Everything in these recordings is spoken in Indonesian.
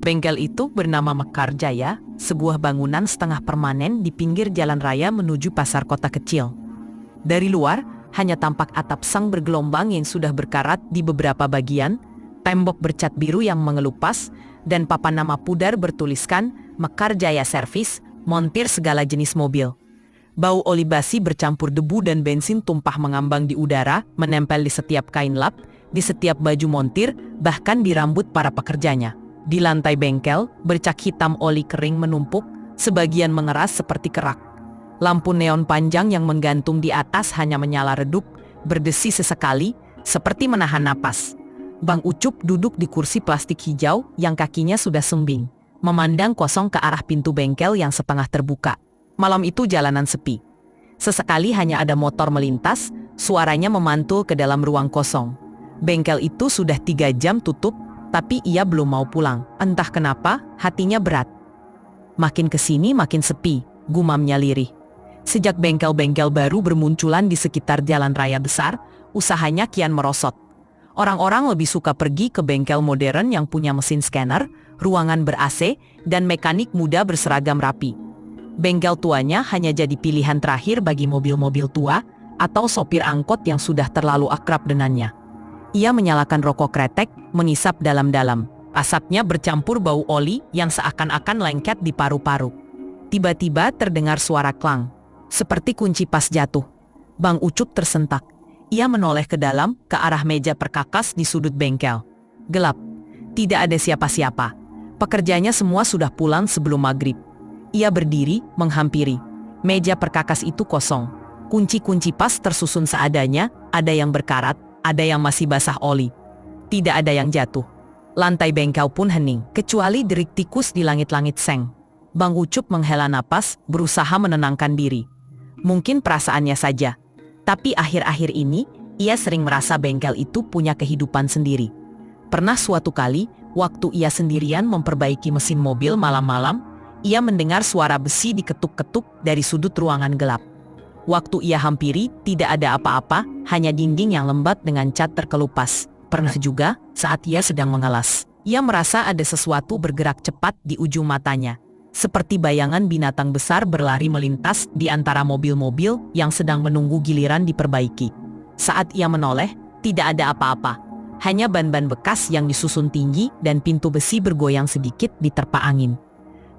Bengkel itu bernama Mekar Jaya, sebuah bangunan setengah permanen di pinggir jalan raya menuju pasar kota kecil. Dari luar, hanya tampak atap sang bergelombang yang sudah berkarat di beberapa bagian, tembok bercat biru yang mengelupas, dan papan nama pudar bertuliskan Mekar Jaya Servis, montir segala jenis mobil. Bau oli basi bercampur debu dan bensin tumpah mengambang di udara, menempel di setiap kain lap, di setiap baju montir, bahkan di rambut para pekerjanya. Di lantai bengkel, bercak hitam oli kering menumpuk, sebagian mengeras seperti kerak. Lampu neon panjang yang menggantung di atas hanya menyala redup, berdesi sesekali, seperti menahan napas. Bang Ucup duduk di kursi plastik hijau yang kakinya sudah sumbing, memandang kosong ke arah pintu bengkel yang setengah terbuka. Malam itu jalanan sepi. Sesekali hanya ada motor melintas, suaranya memantul ke dalam ruang kosong. Bengkel itu sudah 3 jam tutup, tapi ia belum mau pulang. Entah kenapa, hatinya berat. Makin kesini makin sepi, gumamnya lirih. Sejak bengkel-bengkel baru bermunculan di sekitar jalan raya besar, usahanya kian merosot. Orang-orang lebih suka pergi ke bengkel modern yang punya mesin scanner, ruangan ber-AC, dan mekanik muda berseragam rapi. Bengkel tuanya hanya jadi pilihan terakhir bagi mobil-mobil tua atau sopir angkot yang sudah terlalu akrab dengannya. Ia menyalakan rokok kretek, mengisap dalam-dalam. Asapnya bercampur bau oli yang seakan-akan lengket di paru-paru. Tiba-tiba terdengar suara klang, seperti kunci pas jatuh. Bang Ucup tersentak. Ia menoleh ke dalam, ke arah meja perkakas di sudut bengkel. Gelap. Tidak ada siapa-siapa. Pekerjanya semua sudah pulang sebelum maghrib. Ia berdiri, menghampiri. Meja perkakas itu kosong. Kunci-kunci pas tersusun seadanya, ada yang berkarat, ada yang masih basah oli. Tidak ada yang jatuh. Lantai bengkel pun hening, kecuali derik tikus di langit-langit seng. Bang Ucup menghela napas, berusaha menenangkan diri. Mungkin perasaannya saja. Tapi akhir-akhir ini, ia sering merasa bengkel itu punya kehidupan sendiri. Pernah suatu kali, waktu ia sendirian memperbaiki mesin mobil malam-malam, ia mendengar suara besi diketuk-ketuk dari sudut ruangan gelap. Waktu ia hampiri, tidak ada apa-apa, hanya dinding yang lembab dengan cat terkelupas. Pernah juga, saat ia sedang mengelas, ia merasa ada sesuatu bergerak cepat di ujung matanya. Seperti bayangan binatang besar berlari melintas di antara mobil-mobil yang sedang menunggu giliran diperbaiki. Saat ia menoleh, tidak ada apa-apa. Hanya ban-ban bekas yang disusun tinggi dan pintu besi bergoyang sedikit diterpa angin.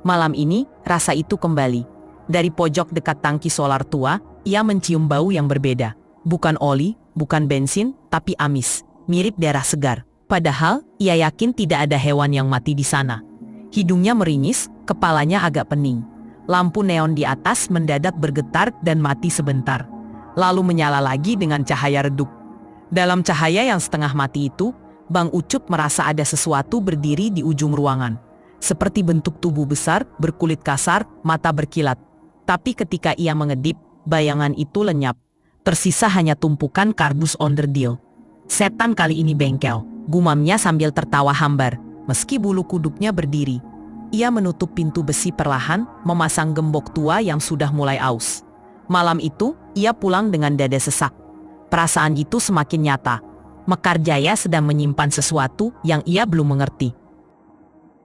Malam ini, rasa itu kembali. Dari pojok dekat tangki solar tua, ia mencium bau yang berbeda. Bukan oli, bukan bensin, tapi amis. Mirip darah segar. Padahal, ia yakin tidak ada hewan yang mati di sana. Hidungnya meringis, kepalanya agak pening. Lampu neon di atas mendadak bergetar dan mati sebentar. Lalu menyala lagi dengan cahaya redup. Dalam cahaya yang setengah mati itu, Bang Ucup merasa ada sesuatu berdiri di ujung ruangan. Seperti bentuk tubuh besar, berkulit kasar, mata berkilat. Tapi ketika ia mengedip, bayangan itu lenyap. Tersisa hanya tumpukan kardus onderdil. Setan kali ini bengkel, gumamnya sambil tertawa hambar, meski bulu kuduknya berdiri. Ia menutup pintu besi perlahan, memasang gembok tua yang sudah mulai aus. Malam itu, ia pulang dengan dada sesak. Perasaan itu semakin nyata. Mekar Jaya sedang menyimpan sesuatu yang ia belum mengerti.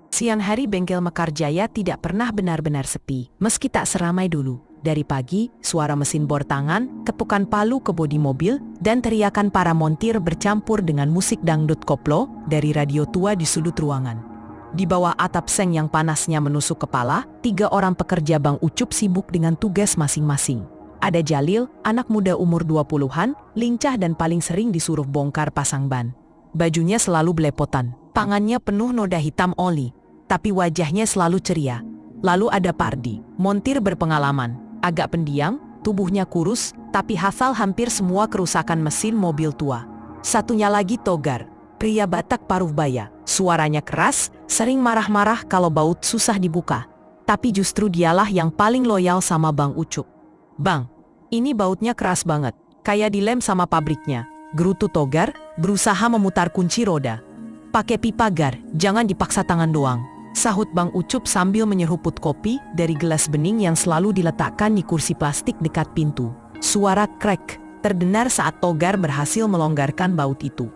Siang hari bengkel Mekar Jaya tidak pernah benar-benar sepi, meski tak seramai dulu. Dari pagi, suara mesin bor tangan, ketukan palu ke bodi mobil, dan teriakan para montir bercampur dengan musik dangdut koplo dari radio tua di sudut ruangan. Di bawah atap seng yang panasnya menusuk kepala, 3 orang pekerja Bang Ucup sibuk dengan tugas masing-masing. Ada Jalil, anak muda umur 20-an, lincah dan paling sering disuruh bongkar pasang ban. Bajunya selalu belepotan, tangannya penuh noda hitam oli, tapi wajahnya selalu ceria. Lalu ada Pardi, montir berpengalaman, agak pendiam, tubuhnya kurus, tapi hafal hampir semua kerusakan mesin mobil tua. Satunya lagi Togar, pria Batak paruh baya, suaranya keras, sering marah-marah kalau baut susah dibuka. Tapi justru dialah yang paling loyal sama Bang Ucup. "Bang, ini bautnya keras banget, kayak dilem sama pabriknya," gerutu Togar, berusaha memutar kunci roda. "Pakai pipa Gar, jangan dipaksa tangan doang," sahut Bang Ucup sambil menyeruput kopi dari gelas bening yang selalu diletakkan di kursi plastik dekat pintu. Suara krek terdengar saat Togar berhasil melonggarkan baut itu.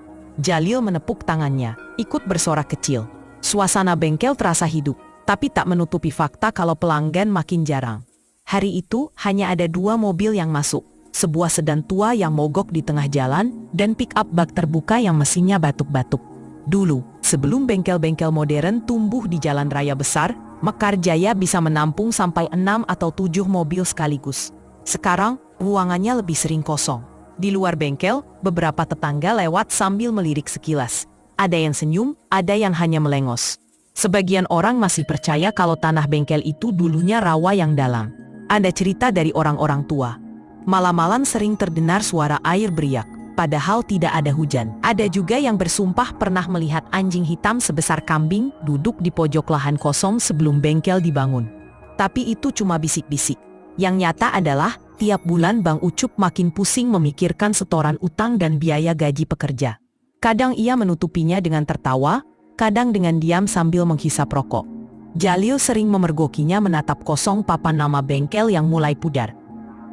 Jalil menepuk tangannya, ikut bersorak kecil. Suasana bengkel terasa hidup, tapi tak menutupi fakta kalau pelanggan makin jarang. Hari itu hanya ada 2 mobil yang masuk, sebuah sedan tua yang mogok di tengah jalan, dan pick-up bak terbuka yang mesinnya batuk-batuk. Dulu, sebelum bengkel-bengkel modern tumbuh di jalan raya besar, Mekarjaya bisa menampung sampai 6 atau 7 mobil sekaligus. Sekarang, ruangannya lebih sering kosong. Di luar bengkel, beberapa tetangga lewat sambil melirik sekilas. Ada yang senyum, ada yang hanya melengos. Sebagian orang masih percaya kalau tanah bengkel itu dulunya rawa yang dalam. Ada cerita dari orang-orang tua. Malam-malam sering terdengar suara air beriak, padahal tidak ada hujan. Ada juga yang bersumpah pernah melihat anjing hitam sebesar kambing duduk di pojok lahan kosong sebelum bengkel dibangun. Tapi itu cuma bisik-bisik. Yang nyata adalah, tiap bulan Bang Ucup makin pusing memikirkan setoran utang dan biaya gaji pekerja. Kadang ia menutupinya dengan tertawa, kadang dengan diam sambil menghisap rokok. Jalil sering memergokinya menatap kosong papan nama bengkel yang mulai pudar.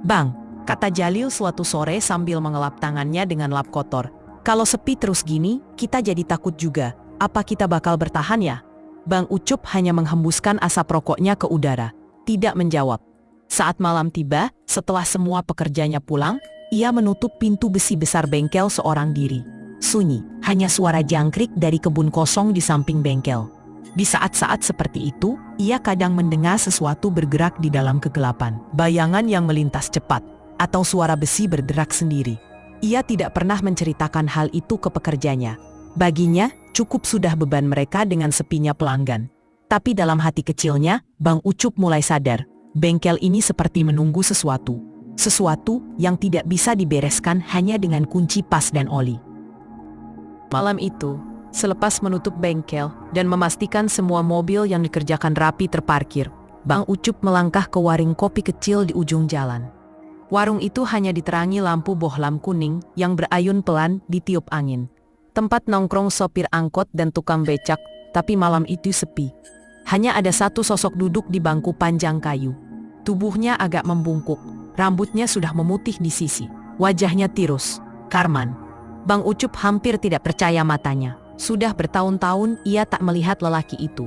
"Bang," kata Jalil suatu sore sambil mengelap tangannya dengan lap kotor, "kalau sepi terus gini, kita jadi takut juga. Apa kita bakal bertahan ya?" Bang Ucup hanya menghembuskan asap rokoknya ke udara, tidak menjawab. Saat malam tiba, setelah semua pekerjanya pulang, ia menutup pintu besi besar bengkel seorang diri. Sunyi, hanya suara jangkrik dari kebun kosong di samping bengkel. Di saat-saat seperti itu, ia kadang mendengar sesuatu bergerak di dalam kegelapan. Bayangan yang melintas cepat, atau suara besi berderak sendiri. Ia tidak pernah menceritakan hal itu ke pekerjanya. Baginya, cukup sudah beban mereka dengan sepinya pelanggan. Tapi dalam hati kecilnya, Bang Ucup mulai sadar, bengkel ini seperti menunggu sesuatu. Sesuatu yang tidak bisa dibereskan hanya dengan kunci pas dan oli. Malam itu, selepas menutup bengkel dan memastikan semua mobil yang dikerjakan rapi terparkir, Bang Ucup melangkah ke warung kopi kecil di ujung jalan. Warung itu hanya diterangi lampu bohlam kuning yang berayun pelan ditiup angin. Tempat nongkrong sopir angkot dan tukang becak, tapi malam itu sepi. Hanya ada satu sosok duduk di bangku panjang kayu. Tubuhnya agak membungkuk, rambutnya sudah memutih di sisi. Wajahnya tirus. Karman. Bang Ucup hampir tidak percaya matanya. Sudah bertahun-tahun ia tak melihat lelaki itu.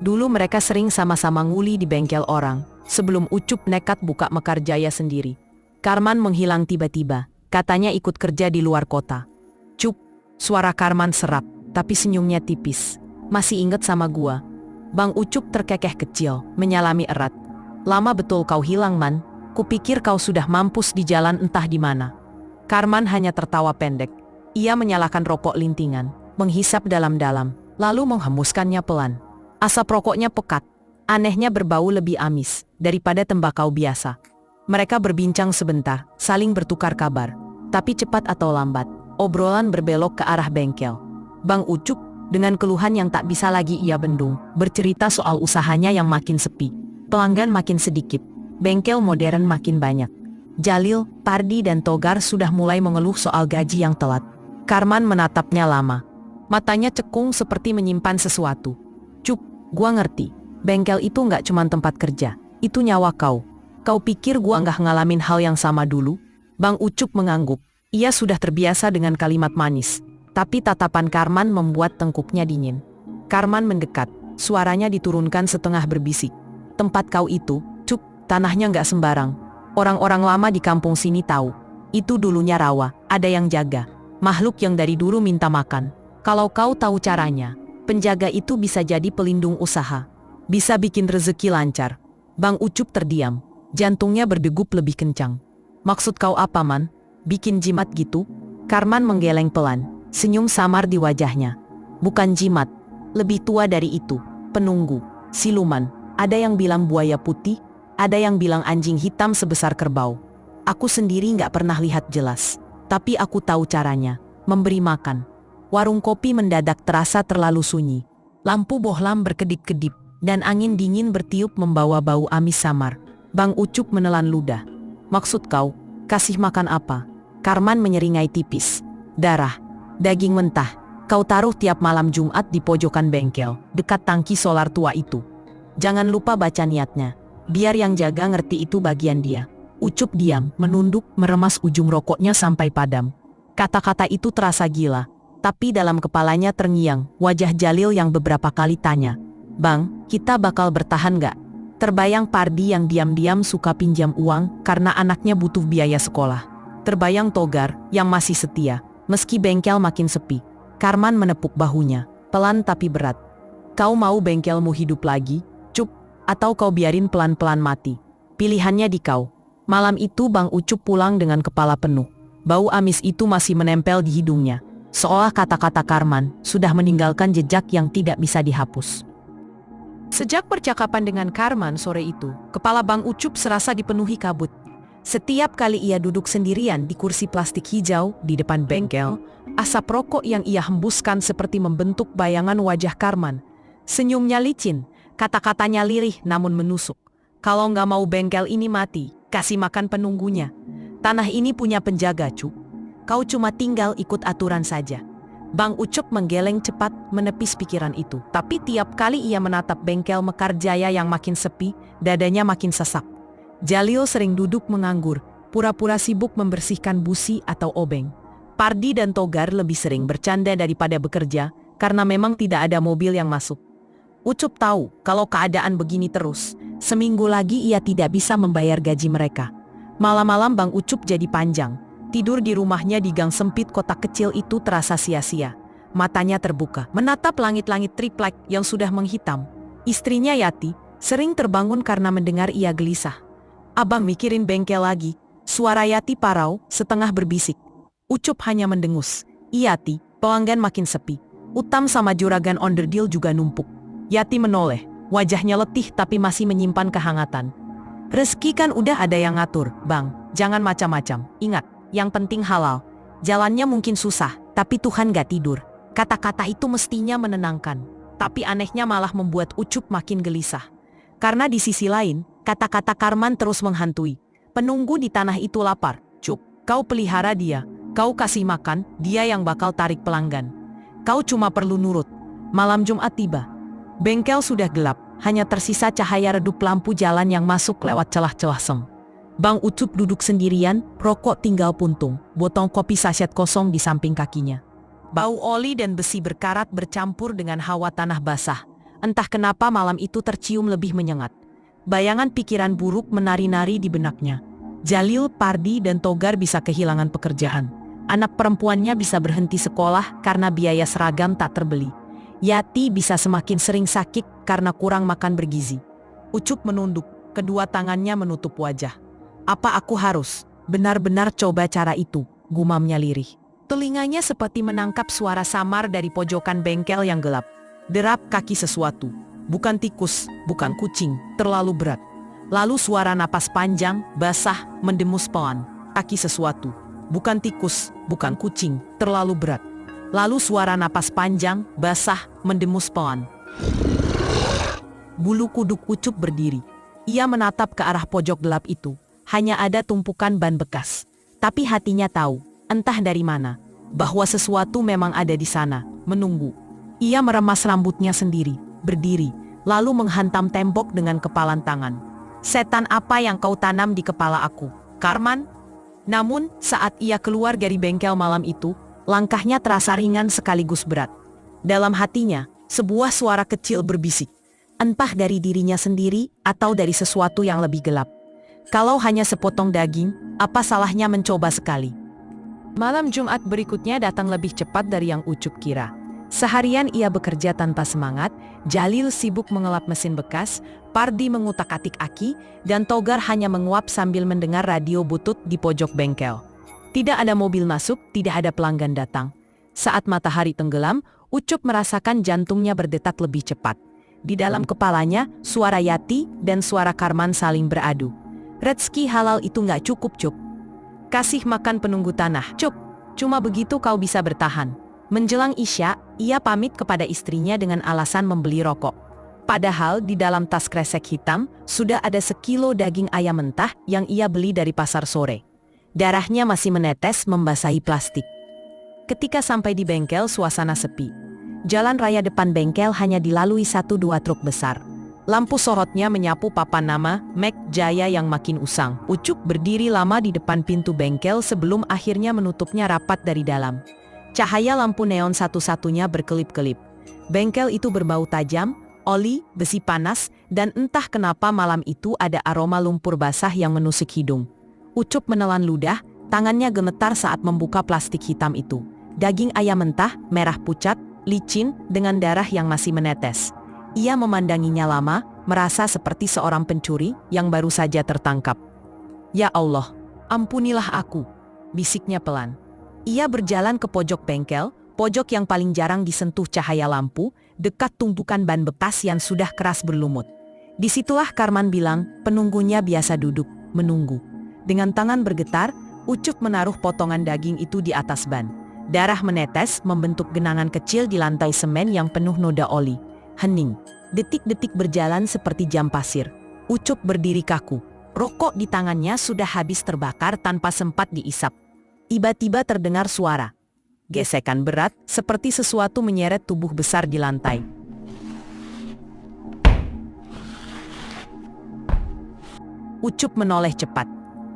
Dulu mereka sering sama-sama nguli di bengkel orang, sebelum Ucup nekat buka Mekarjaya sendiri. Karman menghilang tiba-tiba, katanya ikut kerja di luar kota. "Cup," suara Karman serap, tapi senyumnya tipis. "Masih inget sama gua?" Bang Ucup terkekeh kecil, menyalami erat. "Lama betul kau hilang, Man. Kupikir kau sudah mampus di jalan entah di mana." Karman hanya tertawa pendek. Ia menyalakan rokok lintingan, menghisap dalam-dalam, lalu menghembuskannya pelan. Asap rokoknya pekat, anehnya berbau lebih amis daripada tembakau biasa. Mereka berbincang sebentar, saling bertukar kabar. Tapi cepat atau lambat, obrolan berbelok ke arah bengkel. Bang Ucup, dengan keluhan yang tak bisa lagi ia bendung, bercerita soal usahanya yang makin sepi. Pelanggan makin sedikit, bengkel modern makin banyak. Jalil, Pardi dan Togar sudah mulai mengeluh soal gaji yang telat. Karman menatapnya lama. Matanya cekung seperti menyimpan sesuatu. "Cup, gua ngerti. Bengkel itu nggak cuma tempat kerja. Itu nyawa kau. Kau pikir gua nggak ngalamin hal yang sama dulu?" Bang Ucup mengangguk. Ia sudah terbiasa dengan kalimat manis. Tapi tatapan Karman membuat tengkuknya dingin. Karman mendekat. Suaranya diturunkan setengah berbisik. "Tempat kau itu, Cup, tanahnya nggak sembarang. Orang-orang lama di kampung sini tahu. Itu dulunya rawa, ada yang jaga. Makhluk yang dari dulu minta makan. Kalau kau tahu caranya, penjaga itu bisa jadi pelindung usaha. Bisa bikin rezeki lancar." Bang Ucup terdiam. Jantungnya berdegup lebih kencang. "Maksud kau apa, Man? Bikin jimat gitu?" Karman menggeleng pelan, senyum samar di wajahnya. "Bukan jimat. Lebih tua dari itu. Penunggu. Siluman. Ada yang bilang buaya putih, ada yang bilang anjing hitam sebesar kerbau. Aku sendiri nggak pernah lihat jelas. Tapi aku tahu caranya, memberi makan." Warung kopi mendadak terasa terlalu sunyi. Lampu bohlam berkedip-kedip, dan angin dingin bertiup membawa bau amis samar. Bang Ucup menelan ludah. "Maksud kau, kasih makan apa?" Karman menyeringai tipis. "Darah. Daging mentah. Kau taruh tiap malam Jumat di pojokan bengkel, dekat tangki solar tua itu. Jangan lupa baca niatnya. Biar yang jaga ngerti itu bagian dia." Ucup diam, menunduk, meremas ujung rokoknya sampai padam. Kata-kata itu terasa gila. tapi dalam kepalanya terngiang wajah Jalil yang beberapa kali tanya, "Bang, kita bakal bertahan gak?" Terbayang Pardi yang diam-diam suka pinjam uang karena anaknya butuh biaya sekolah. Terbayang Togar yang masih setia, meski bengkel makin sepi. Karman menepuk bahunya, pelan tapi berat. "Kau mau bengkelmu hidup lagi, Cup, atau kau biarin pelan-pelan mati? Pilihannya di kau." Malam itu Bang Ucup pulang dengan kepala penuh. Bau amis itu masih menempel di hidungnya. Seolah kata-kata Karman sudah meninggalkan jejak yang tidak bisa dihapus. Sejak percakapan dengan Karman sore itu, kepala Bang Ucup serasa dipenuhi kabut. Setiap kali ia duduk sendirian di kursi plastik hijau di depan bengkel, asap rokok yang ia hembuskan seperti membentuk bayangan wajah Karman. Senyumnya licin, kata-katanya lirih namun menusuk. "Kalau nggak mau bengkel ini mati, kasih makan penunggunya. Tanah ini punya penjaga, Cup. Kau cuma tinggal ikut aturan saja." Bang Ucup menggeleng cepat menepis pikiran itu. Tapi tiap kali ia menatap bengkel Mekar Jaya yang makin sepi, dadanya makin sesak. Jalil sering duduk menganggur, pura-pura sibuk membersihkan busi atau obeng. Pardi dan Togar lebih sering bercanda daripada bekerja, karena memang tidak ada mobil yang masuk. Ucup tahu kalau keadaan begini terus, seminggu lagi ia tidak bisa membayar gaji mereka. Malam-malam Bang Ucup jadi panjang. Tidur di rumahnya di gang sempit kota kecil itu terasa sia-sia. Matanya terbuka, menatap langit-langit triplek yang sudah menghitam. Istrinya Yati sering terbangun karena mendengar ia gelisah. "Abang mikirin bengkel lagi?" Suara Yati parau, setengah berbisik. Ucup hanya mendengus. "Yati, pelanggan makin sepi. Utang sama juragan onderdil juga numpuk." Yati menoleh, wajahnya letih tapi masih menyimpan kehangatan. "Rezeki kan udah ada yang ngatur, Bang. Jangan macam-macam. Ingat, yang penting halal. Jalannya mungkin susah, tapi Tuhan gak tidur." Kata-kata itu mestinya menenangkan, tapi anehnya malah membuat Ucup makin gelisah. Karena di sisi lain, kata-kata Karman terus menghantui. "Penunggu di tanah itu lapar, Cup. Kau pelihara dia, kau kasih makan, dia yang bakal tarik pelanggan. Kau cuma perlu nurut." Malam Jumat tiba. Bengkel sudah gelap, hanya tersisa cahaya redup lampu jalan yang masuk lewat celah-celah sem. Bang Ucup duduk sendirian, rokok tinggal puntung, botol kopi saset kosong di samping kakinya. Bau oli dan besi berkarat bercampur dengan hawa tanah basah. Entah kenapa malam itu tercium lebih menyengat. Bayangan pikiran buruk menari-nari di benaknya. Jalil, Pardi, dan Togar bisa kehilangan pekerjaan. Anak perempuannya bisa berhenti sekolah karena biaya seragam tak terbeli. Yati bisa semakin sering sakit karena kurang makan bergizi. Ucup menunduk, kedua tangannya menutup wajah. "Apa aku harus benar-benar coba cara itu?" gumamnya lirih. Telinganya seperti menangkap suara samar dari pojokan bengkel yang gelap. Derap kaki sesuatu. Bukan tikus, bukan kucing, terlalu berat. Lalu suara napas panjang, basah, mendemus pelan. Kaki sesuatu. Bukan tikus, bukan kucing, terlalu berat. Lalu suara napas panjang, basah, mendemus pelan. Bulu kuduk Ucup berdiri. Ia menatap ke arah pojok gelap itu. Hanya ada tumpukan ban bekas. Tapi hatinya tahu, entah dari mana, bahwa sesuatu memang ada di sana, menunggu. Ia meremas rambutnya sendiri, berdiri, lalu menghantam tembok dengan kepalan tangan. "Setan apa yang kau tanam di kepala aku, Karman?" Namun, saat ia keluar dari bengkel malam itu, langkahnya terasa ringan sekaligus berat. Dalam hatinya, sebuah suara kecil berbisik. Entah dari dirinya sendiri atau dari sesuatu yang lebih gelap. Kalau hanya sepotong daging, apa salahnya mencoba sekali? Malam Jumat berikutnya datang lebih cepat dari yang Ucup kira. Seharian ia bekerja tanpa semangat, Jalil sibuk mengelap mesin bekas, Pardi mengutak-atik aki, dan Togar hanya menguap sambil mendengar radio butut di pojok bengkel. Tidak ada mobil masuk, tidak ada pelanggan datang. Saat matahari tenggelam, Ucup merasakan jantungnya berdetak lebih cepat. Di dalam kepalanya, suara Yati dan suara Karman saling beradu. "Rezeki halal itu nggak cukup, Cup. Kasih makan penunggu tanah, Cup. Cuma begitu kau bisa bertahan." Menjelang Isya, ia pamit kepada istrinya dengan alasan membeli rokok. Padahal di dalam tas kresek hitam, sudah ada sekilo daging ayam mentah yang ia beli dari pasar sore. Darahnya masih menetes membasahi plastik. Ketika sampai di bengkel, suasana sepi. Jalan raya depan bengkel hanya dilalui 1-2 truk besar. Lampu sorotnya menyapu papan nama Mek Jaya yang makin usang. Ucup berdiri lama di depan pintu bengkel sebelum akhirnya menutupnya rapat dari dalam. Cahaya lampu neon satu-satunya berkelip-kelip. Bengkel itu berbau tajam, oli, besi panas, dan entah kenapa malam itu ada aroma lumpur basah yang menusuk hidung. Ucup menelan ludah, tangannya gemetar saat membuka plastik hitam itu. Daging ayam mentah, merah pucat, licin, dengan darah yang masih menetes. Ia memandanginya lama, merasa seperti seorang pencuri yang baru saja tertangkap. "Ya Allah, ampunilah aku," bisiknya pelan. Ia berjalan ke pojok bengkel, pojok yang paling jarang disentuh cahaya lampu, dekat tumpukan ban bekas yang sudah keras berlumut. Disitulah Karman bilang, penunggunya biasa duduk, menunggu. Dengan tangan bergetar, Ucup menaruh potongan daging itu di atas ban. Darah menetes membentuk genangan kecil di lantai semen yang penuh noda oli. Hening. Detik-detik berjalan seperti jam pasir. Ucup berdiri kaku. Rokok di tangannya sudah habis terbakar tanpa sempat diisap. Tiba-tiba terdengar suara. Gesekan berat, seperti sesuatu menyeret tubuh besar di lantai. Ucup menoleh cepat.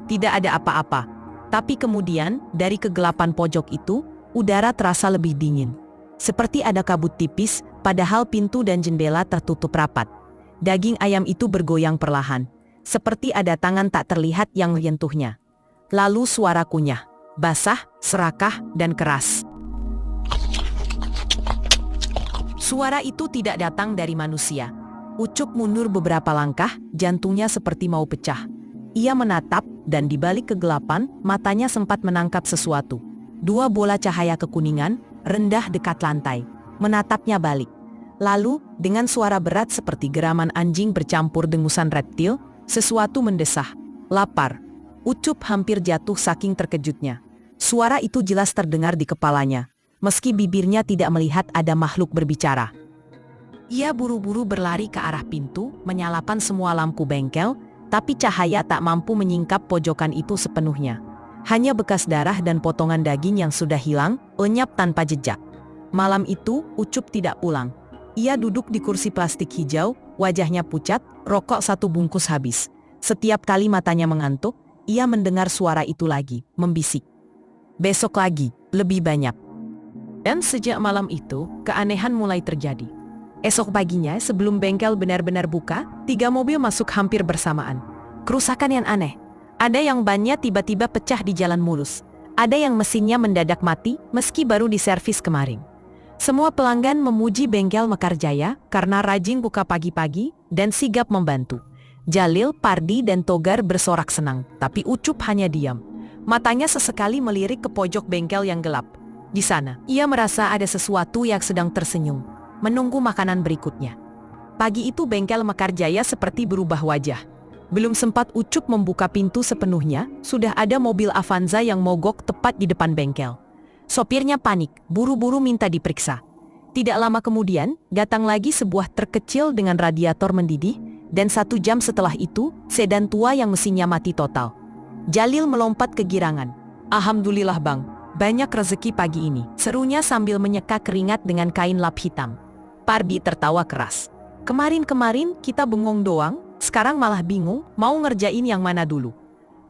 Tidak ada apa-apa. Tapi kemudian, dari kegelapan pojok itu, udara terasa lebih dingin. Seperti ada kabut tipis, padahal pintu dan jendela tertutup rapat. Daging ayam itu bergoyang perlahan. Seperti ada tangan tak terlihat yang menyentuhnya. Lalu suara kunyah. Basah, serakah, dan keras. Suara itu tidak datang dari manusia. Ucup mundur beberapa langkah, jantungnya seperti mau pecah. Ia menatap, dan di balik kegelapan, matanya sempat menangkap sesuatu. 2 bola cahaya kekuningan, rendah dekat lantai, menatapnya balik. Lalu, dengan suara berat seperti geraman anjing bercampur dengusan reptil, sesuatu mendesah. Lapar. Ucup hampir jatuh saking terkejutnya. Suara itu jelas terdengar di kepalanya, meski bibirnya tidak melihat ada makhluk berbicara. Ia buru-buru berlari ke arah pintu, menyalakan semua lampu bengkel, tapi cahaya tak mampu menyingkap pojokan itu sepenuhnya. Hanya bekas darah dan potongan daging yang sudah hilang, lenyap tanpa jejak. Malam itu, Ucup tidak pulang. Ia duduk di kursi plastik hijau, wajahnya pucat, rokok 1 bungkus habis. Setiap kali matanya mengantuk, ia mendengar suara itu lagi, membisik. Besok lagi, lebih banyak. Dan sejak malam itu, keanehan mulai terjadi. Esok paginya, sebelum bengkel benar-benar buka, 3 mobil masuk hampir bersamaan. Kerusakan yang aneh. Ada yang bannya tiba-tiba pecah di jalan mulus. Ada yang mesinnya mendadak mati, meski baru diservis kemarin. Semua pelanggan memuji bengkel Mekarjaya karena rajin buka pagi-pagi dan sigap membantu. Jalil, Pardi, dan Togar bersorak senang, tapi Ucup hanya diam. Matanya sesekali melirik ke pojok bengkel yang gelap. Di sana, ia merasa ada sesuatu yang sedang tersenyum, menunggu makanan berikutnya. Pagi itu bengkel Mekarjaya seperti berubah wajah. Belum sempat Ucup membuka pintu sepenuhnya, sudah ada mobil Avanza yang mogok tepat di depan bengkel. Sopirnya panik, buru-buru minta diperiksa. Tidak lama kemudian, datang lagi sebuah truk kecil dengan radiator mendidih, dan 1 jam setelah itu, sedan tua yang mesinnya mati total. Jalil melompat kegirangan. "Alhamdulillah bang, banyak rezeki pagi ini," serunya sambil menyeka keringat dengan kain lap hitam. Pardi tertawa keras. "Kemarin-kemarin kita bengong doang, sekarang malah bingung mau ngerjain yang mana dulu."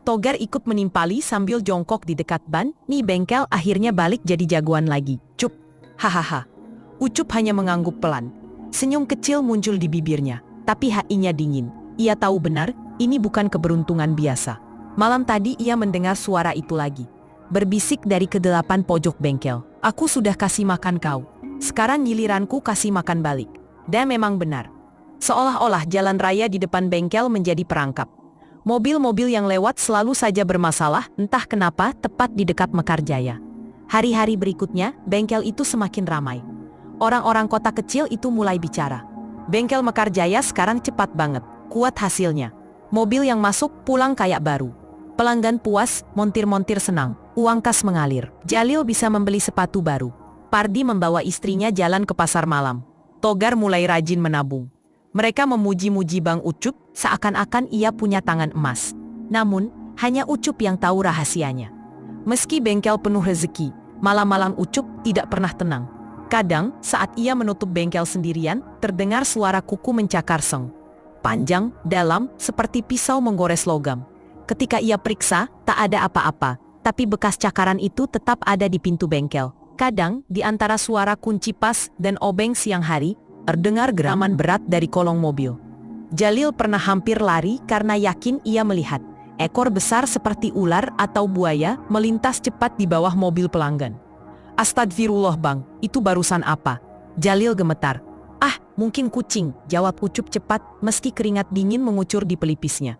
Togar ikut menimpali sambil jongkok di dekat ban. Nih bengkel akhirnya balik jadi jagoan lagi. "Cup." Hahaha. Ucup hanya mengangguk pelan. Senyum kecil muncul di bibirnya, tapi hatinya dingin. Ia tahu benar, ini bukan keberuntungan biasa. Malam tadi ia mendengar suara itu lagi. Berbisik dari kedelapan pojok bengkel. "Aku sudah kasih makan kau. Sekarang giliranku kasih makan balik." Dan memang benar. Seolah-olah jalan raya di depan bengkel menjadi perangkap. Mobil-mobil yang lewat selalu saja bermasalah, entah kenapa tepat di dekat Mekarjaya. Hari-hari berikutnya, bengkel itu semakin ramai. Orang-orang kota kecil itu mulai bicara. Bengkel Mekarjaya sekarang cepat banget, kuat hasilnya. Mobil yang masuk pulang kayak baru. Pelanggan puas, montir-montir senang, uang kas mengalir. Jalil bisa membeli sepatu baru. Pardi membawa istrinya jalan ke pasar malam. Togar mulai rajin menabung. Mereka memuji-muji Bang Ucup, seakan-akan ia punya tangan emas. Namun, hanya Ucup yang tahu rahasianya. Meski bengkel penuh rezeki, malam-malam Ucup tidak pernah tenang. Kadang, saat ia menutup bengkel sendirian, terdengar suara kuku mencakar seng. Panjang, dalam, seperti pisau menggores logam. Ketika ia periksa, tak ada apa-apa, tapi bekas cakaran itu tetap ada di pintu bengkel. Kadang, di antara suara kunci pas dan obeng siang hari, terdengar geraman berat dari kolong mobil. Jalil pernah hampir lari karena yakin ia melihat ekor besar seperti ular atau buaya melintas cepat di bawah mobil pelanggan. "Astagfirullah bang, itu barusan apa?" Jalil gemetar. "Ah, mungkin kucing," jawab Ucup cepat meski keringat dingin mengucur di pelipisnya.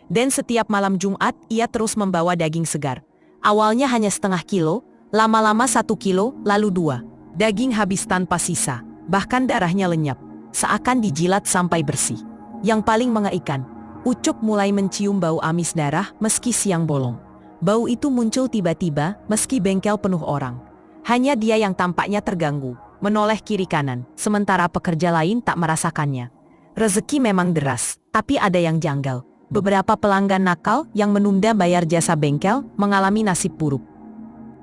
Dan setiap malam Jumat ia terus membawa daging segar. Awalnya hanya setengah kilo, lama-lama 1 kilo, lalu 2. Daging habis tanpa sisa, bahkan darahnya lenyap, seakan dijilat sampai bersih. Yang paling mengerikan, Ucup mulai mencium bau amis darah meski siang bolong. Bau itu muncul tiba-tiba meski bengkel penuh orang. Hanya dia yang tampaknya terganggu, menoleh kiri kanan, sementara pekerja lain tak merasakannya. Rezeki memang deras, tapi ada yang janggal. Beberapa pelanggan nakal yang menunda bayar jasa bengkel mengalami nasib buruk.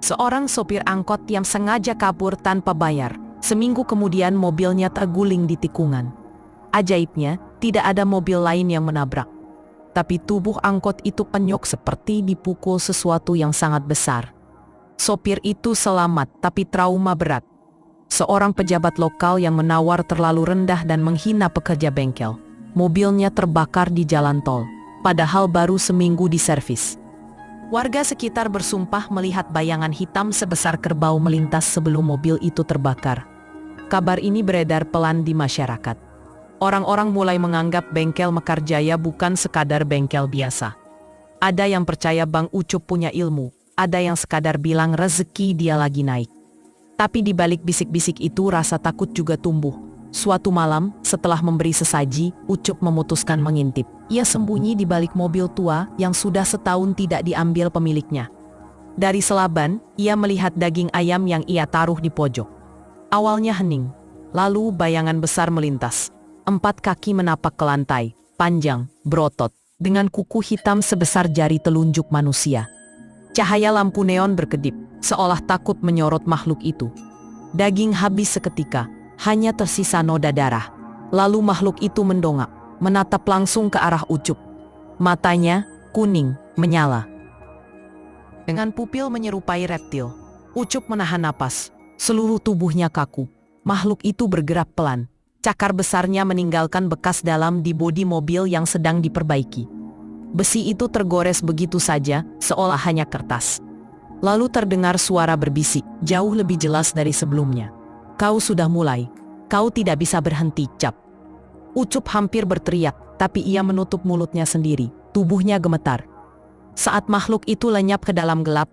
Seorang sopir angkot yang sengaja kabur tanpa bayar. Seminggu kemudian mobilnya terguling di tikungan. Ajaibnya, tidak ada mobil lain yang menabrak. Tapi tubuh angkot itu penyok seperti dipukul sesuatu yang sangat besar. Sopir itu selamat tapi trauma berat. Seorang pejabat lokal yang menawar terlalu rendah dan menghina pekerja bengkel. Mobilnya terbakar di jalan tol, padahal baru seminggu diservis. Warga sekitar bersumpah melihat bayangan hitam sebesar kerbau melintas sebelum mobil itu terbakar. Kabar ini beredar pelan di masyarakat. Orang-orang mulai menganggap bengkel Mekarjaya bukan sekadar bengkel biasa. Ada yang percaya Bang Ucup punya ilmu, ada yang sekadar bilang rezeki dia lagi naik. Tapi di balik bisik-bisik itu rasa takut juga tumbuh. Suatu malam, setelah memberi sesaji, Ucup memutuskan mengintip. Ia sembunyi di balik mobil tua yang sudah setahun tidak diambil pemiliknya. Dari selaban, ia melihat daging ayam yang ia taruh di pojok. Awalnya hening, lalu bayangan besar melintas. 4 kaki menapak ke lantai, panjang, berotot, dengan kuku hitam sebesar jari telunjuk manusia. Cahaya lampu neon berkedip, seolah takut menyorot makhluk itu. Daging habis seketika. Hanya tersisa noda darah. Lalu makhluk itu mendongak, menatap langsung ke arah Ucup. Matanya kuning, menyala. Dengan pupil menyerupai reptil, Ucup menahan napas. Seluruh tubuhnya kaku. Makhluk itu bergerak pelan. Cakar besarnya meninggalkan bekas dalam di bodi mobil yang sedang diperbaiki. Besi itu tergores begitu saja, seolah hanya kertas. Lalu terdengar suara berbisik, jauh lebih jelas dari sebelumnya. "Kau sudah mulai. Kau tidak bisa berhenti, Cap." Ucup hampir berteriak, tapi ia menutup mulutnya sendiri. Tubuhnya gemetar. Saat makhluk itu lenyap ke dalam gelap,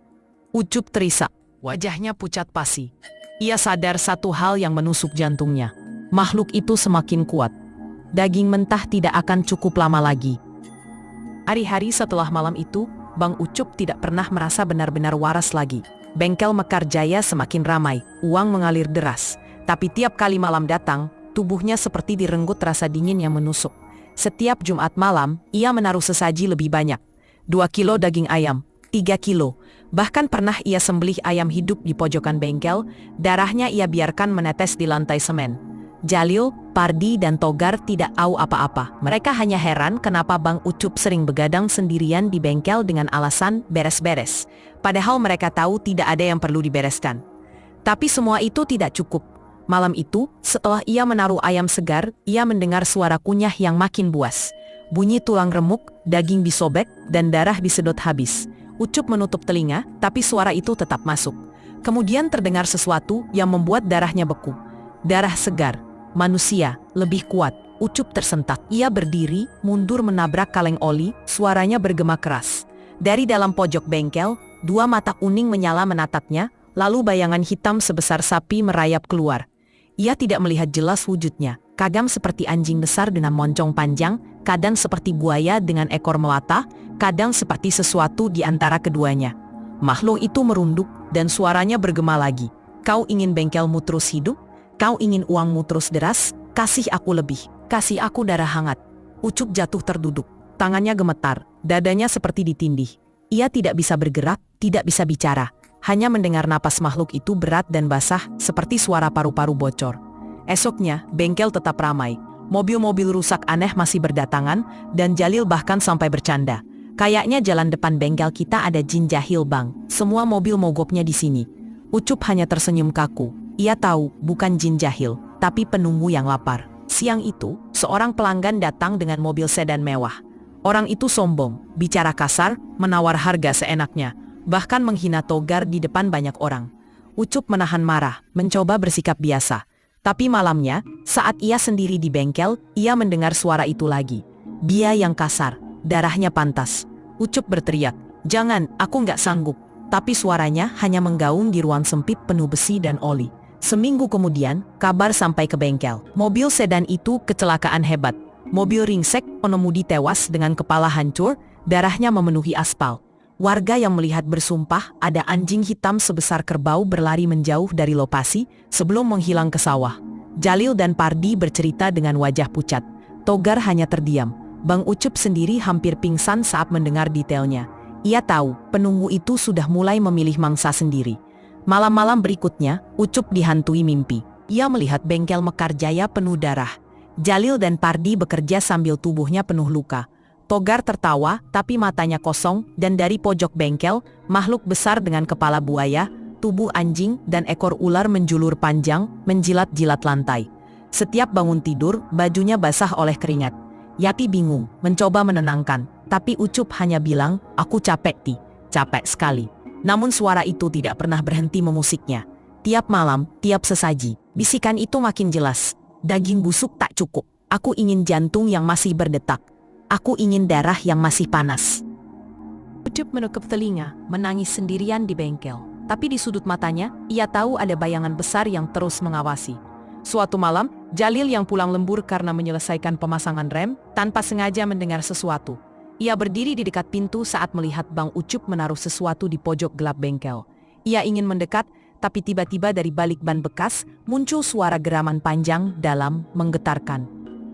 Ucup terisak. Wajahnya pucat pasi. Ia sadar satu hal yang menusuk jantungnya. Makhluk itu semakin kuat. Daging mentah tidak akan cukup lama lagi. Hari-hari setelah malam itu, Bang Ucup tidak pernah merasa benar-benar waras lagi. Bengkel Mekarjaya semakin ramai, uang mengalir deras. Tapi tiap kali malam datang, tubuhnya seperti direnggut rasa dingin yang menusuk. Setiap Jumat malam, ia menaruh sesaji lebih banyak. 2 kilo daging ayam, 3 kilo. Bahkan pernah ia sembelih ayam hidup di pojokan bengkel, darahnya ia biarkan menetes di lantai semen. Jalil, Pardi, dan Togar tidak tahu apa-apa. Mereka hanya heran kenapa Bang Ucup sering begadang sendirian di bengkel dengan alasan beres-beres. Padahal mereka tahu tidak ada yang perlu dibereskan. Tapi semua itu tidak cukup. Malam itu, setelah ia menaruh ayam segar, ia mendengar suara kunyah yang makin buas. Bunyi tulang remuk, daging disobek, dan darah disedot habis. Ucup menutup telinga, tapi suara itu tetap masuk. Kemudian terdengar sesuatu yang membuat darahnya beku. Darah segar. Manusia, lebih kuat. Ucup tersentak. Ia berdiri, mundur menabrak kaleng oli, suaranya bergema keras. Dari dalam pojok bengkel, 2 mata kuning menyala menatapnya, lalu bayangan hitam sebesar sapi merayap keluar. Ia tidak melihat jelas wujudnya, kadang seperti anjing besar dengan moncong panjang, kadang seperti buaya dengan ekor melata, kadang seperti sesuatu di antara keduanya. Makhluk itu merunduk, dan suaranya bergema lagi. "Kau ingin bengkelmu terus hidup? Kau ingin uangmu terus deras? Kasih aku lebih, kasih aku darah hangat." Ucup jatuh terduduk, tangannya gemetar, dadanya seperti ditindih. Ia tidak bisa bergerak, tidak bisa bicara, hanya mendengar napas makhluk itu berat dan basah seperti suara paru-paru bocor. Esoknya, bengkel tetap ramai. Mobil-mobil rusak aneh masih berdatangan, dan Jalil bahkan sampai bercanda. "Kayaknya jalan depan bengkel kita ada jin jahil bang, semua mobil mogoknya di sini." Ucup hanya tersenyum kaku. Ia tahu bukan jin jahil, tapi penunggu yang lapar. Siang itu, seorang pelanggan datang dengan mobil sedan mewah. Orang itu sombong, bicara kasar, menawar harga seenaknya, bahkan menghina Togar di depan banyak orang. Ucup menahan marah, mencoba bersikap biasa. Tapi malamnya, saat ia sendiri di bengkel, ia mendengar suara itu lagi. Dia yang kasar, darahnya pantas. Ucup berteriak, "Jangan, aku nggak sanggup." Tapi suaranya hanya menggaung di ruang sempit penuh besi dan oli. Seminggu kemudian, kabar sampai ke bengkel. Mobil sedan itu kecelakaan hebat. Mobil ringsek, pengemudi tewas dengan kepala hancur, darahnya memenuhi aspal. Warga yang melihat bersumpah ada anjing hitam sebesar kerbau berlari menjauh dari lokasi sebelum menghilang ke sawah. Jalil dan Pardi bercerita dengan wajah pucat. Togar hanya terdiam. Bang Ucup sendiri hampir pingsan saat mendengar detailnya. Ia tahu penunggu itu sudah mulai memilih mangsa sendiri. Malam-malam berikutnya, Ucup dihantui mimpi. Ia melihat bengkel Mekar Jaya penuh darah. Jalil dan Pardi bekerja sambil tubuhnya penuh luka. Togar tertawa, tapi matanya kosong, dan dari pojok bengkel, makhluk besar dengan kepala buaya, tubuh anjing, dan ekor ular menjulur panjang, menjilat-jilat lantai. Setiap bangun tidur, bajunya basah oleh keringat. Yati bingung, mencoba menenangkan, tapi Ucup hanya bilang, "Aku capek, Ti. Capek sekali." Namun suara itu tidak pernah berhenti memusiknya. Tiap malam, tiap sesaji, bisikan itu makin jelas. "Daging busuk tak cukup. Aku ingin jantung yang masih berdetak. Aku ingin darah yang masih panas." Ucup menutup telinga, menangis sendirian di bengkel. Tapi di sudut matanya, ia tahu ada bayangan besar yang terus mengawasi. Suatu malam, Jalil yang pulang lembur karena menyelesaikan pemasangan rem, tanpa sengaja mendengar sesuatu. Ia berdiri di dekat pintu saat melihat Bang Ucup menaruh sesuatu di pojok gelap bengkel. Ia ingin mendekat, tapi tiba-tiba dari balik ban bekas, muncul suara geraman panjang, dalam, menggetarkan.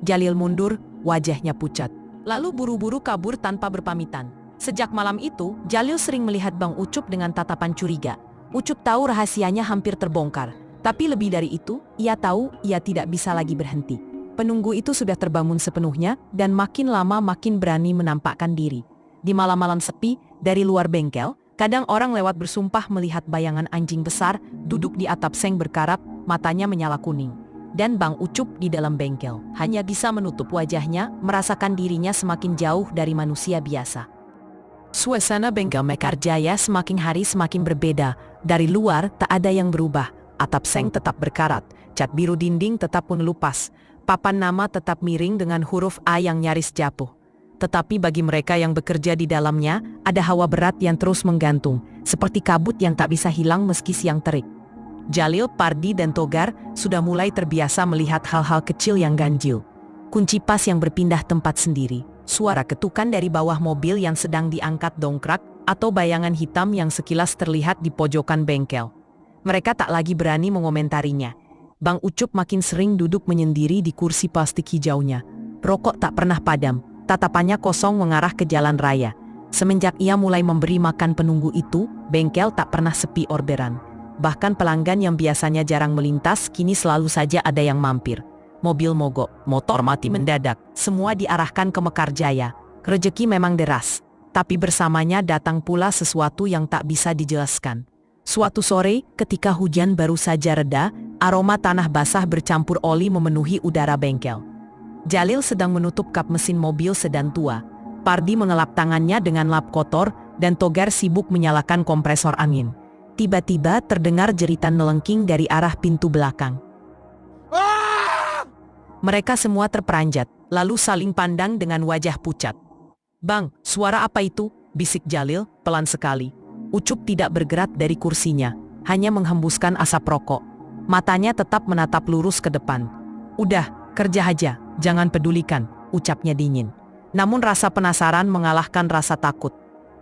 Jalil mundur, wajahnya pucat. Lalu buru-buru kabur tanpa berpamitan. Sejak malam itu, Jalil sering melihat Bang Ucup dengan tatapan curiga. Ucup tahu rahasianya hampir terbongkar. Tapi lebih dari itu, ia tahu ia tidak bisa lagi berhenti. Penunggu itu sudah terbangun sepenuhnya dan makin lama makin berani menampakkan diri. Di malam-malam sepi, dari luar bengkel, kadang orang lewat bersumpah melihat bayangan anjing besar duduk di atap seng berkarat, matanya menyala kuning. Dan Bang Ucup di dalam bengkel hanya bisa menutup wajahnya, merasakan dirinya semakin jauh dari manusia biasa. Suasana bengkel Mekar Jaya semakin hari semakin berbeda. Dari luar tak ada yang berubah. Atap seng tetap berkarat, cat biru dinding tetap mengelupas, papan nama tetap miring dengan huruf A yang nyaris jatuh. Tetapi bagi mereka yang bekerja di dalamnya, ada hawa berat yang terus menggantung, seperti kabut yang tak bisa hilang meski siang terik. Jalil, Pardi, dan Togar sudah mulai terbiasa melihat hal-hal kecil yang ganjil. Kunci pas yang berpindah tempat sendiri, suara ketukan dari bawah mobil yang sedang diangkat dongkrak, atau bayangan hitam yang sekilas terlihat di pojokan bengkel. Mereka tak lagi berani mengomentarinya. Bang Ucup makin sering duduk menyendiri di kursi plastik hijaunya. Rokok tak pernah padam, tatapannya kosong mengarah ke jalan raya. Semenjak ia mulai memberi makan penunggu itu, bengkel tak pernah sepi orderan. Bahkan pelanggan yang biasanya jarang melintas, kini selalu saja ada yang mampir. Mobil mogok, motor mati mendadak, semua diarahkan ke Mekar Jaya. Rezeki memang deras, tapi bersamanya datang pula sesuatu yang tak bisa dijelaskan. Suatu sore, ketika hujan baru saja reda, aroma tanah basah bercampur oli memenuhi udara bengkel. Jalil sedang menutup kap mesin mobil sedan tua. Pardi mengelap tangannya dengan lap kotor, dan Togar sibuk menyalakan kompresor angin. Tiba-tiba terdengar jeritan melengking dari arah pintu belakang. Mereka semua terperanjat, lalu saling pandang dengan wajah pucat. "Bang, suara apa itu?" bisik Jalil, pelan sekali. Ucup tidak bergerak dari kursinya, hanya menghembuskan asap rokok. Matanya tetap menatap lurus ke depan. "Udah, kerja aja, jangan pedulikan," ucapnya dingin. Namun rasa penasaran mengalahkan rasa takut.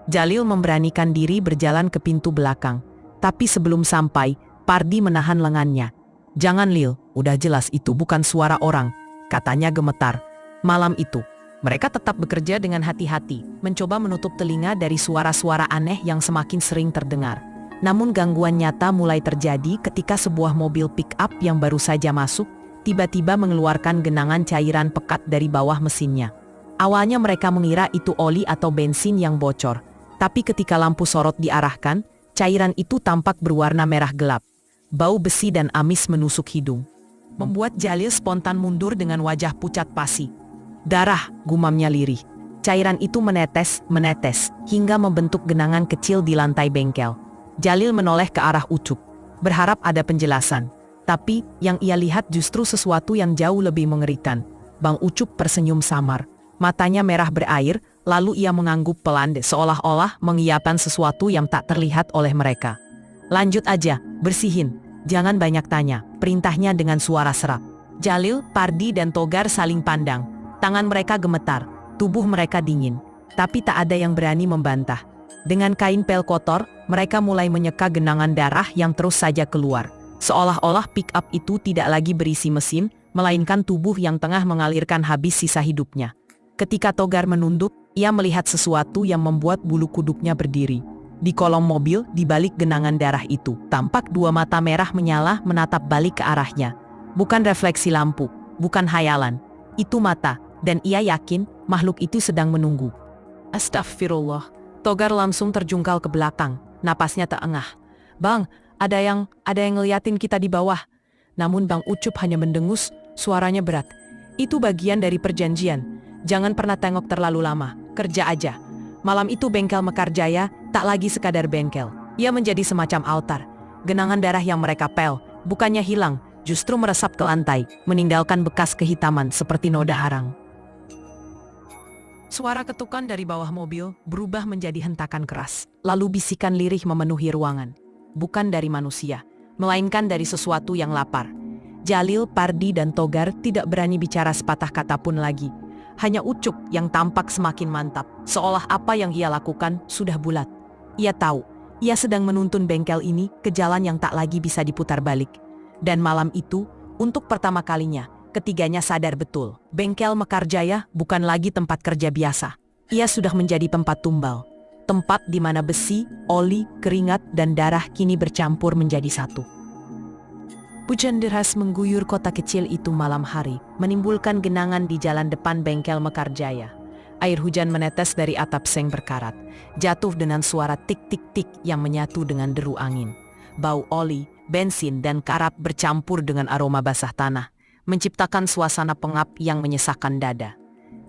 Jalil memberanikan diri berjalan ke pintu belakang. Tapi sebelum sampai, Pardi menahan lengannya. "Jangan Lil, udah jelas itu bukan suara orang," katanya gemetar. Malam itu, mereka tetap bekerja dengan hati-hati, mencoba menutup telinga dari suara-suara aneh yang semakin sering terdengar. Namun gangguan nyata mulai terjadi ketika sebuah mobil pick-up yang baru saja masuk, tiba-tiba mengeluarkan genangan cairan pekat dari bawah mesinnya. Awalnya mereka mengira itu oli atau bensin yang bocor, tapi ketika lampu sorot diarahkan, Cairan itu tampak berwarna merah gelap. Bau besi dan amis menusuk hidung, membuat Jalil spontan mundur dengan wajah pucat pasi. Darah, gumamnya lirih. Cairan itu menetes, hingga membentuk genangan kecil di lantai bengkel. Jalil menoleh ke arah Ucup, berharap ada penjelasan. Tapi, yang ia lihat justru sesuatu yang jauh lebih mengerikan. Bang Ucup tersenyum samar. Matanya merah berair, lalu ia mengangguk pelan seolah-olah mengiyakan sesuatu yang tak terlihat oleh mereka. Lanjut aja, bersihin. Jangan banyak tanya, perintahnya dengan suara serak. Jalil, Pardi dan Togar saling pandang. Tangan mereka gemetar, tubuh mereka dingin. Tapi tak ada yang berani membantah. Dengan kain pel kotor, mereka mulai menyeka genangan darah yang terus saja keluar. Seolah-olah pick-up itu tidak lagi berisi mesin, melainkan tubuh yang tengah mengalirkan habis sisa hidupnya. Ketika Togar menunduk, ia melihat sesuatu yang membuat bulu kuduknya berdiri. Di kolong mobil, di balik genangan darah itu, tampak dua mata merah menyala menatap balik ke arahnya. Bukan refleksi lampu, bukan hayalan. Itu mata, dan ia yakin makhluk itu sedang menunggu. Astagfirullah. Togar langsung terjungkal ke belakang, napasnya terengah. Bang, ada yang ngeliatin kita di bawah. Namun Bang Ucup hanya mendengus, suaranya berat. Itu bagian dari perjanjian. Jangan pernah tengok terlalu lama, kerja aja. Malam itu bengkel Mekarjaya tak lagi sekadar bengkel. Ia menjadi semacam altar. Genangan darah yang mereka pel, bukannya hilang, justru meresap ke lantai, meninggalkan bekas kehitaman seperti noda harang. Suara ketukan dari bawah mobil berubah menjadi hentakan keras. Lalu bisikan lirih memenuhi ruangan. Bukan dari manusia, melainkan dari sesuatu yang lapar. Jalil, Pardi dan Togar tidak berani bicara sepatah kata pun lagi. Hanya Ucup yang tampak semakin mantap, seolah apa yang ia lakukan sudah bulat. Ia tahu, ia sedang menuntun bengkel ini ke jalan yang tak lagi bisa diputar balik. Dan malam itu, untuk pertama kalinya, ketiganya sadar betul, bengkel Mekarjaya bukan lagi tempat kerja biasa. Ia sudah menjadi tempat tumbal. Tempat di mana besi, oli, keringat, dan darah kini bercampur menjadi satu. Hujan deras mengguyur kota kecil itu malam hari, menimbulkan genangan di jalan depan bengkel Mekarjaya. Air hujan menetes dari atap seng berkarat, jatuh dengan suara tik-tik-tik yang menyatu dengan deru angin. Bau oli, bensin, dan karat bercampur dengan aroma basah tanah, menciptakan suasana pengap yang menyesakkan dada.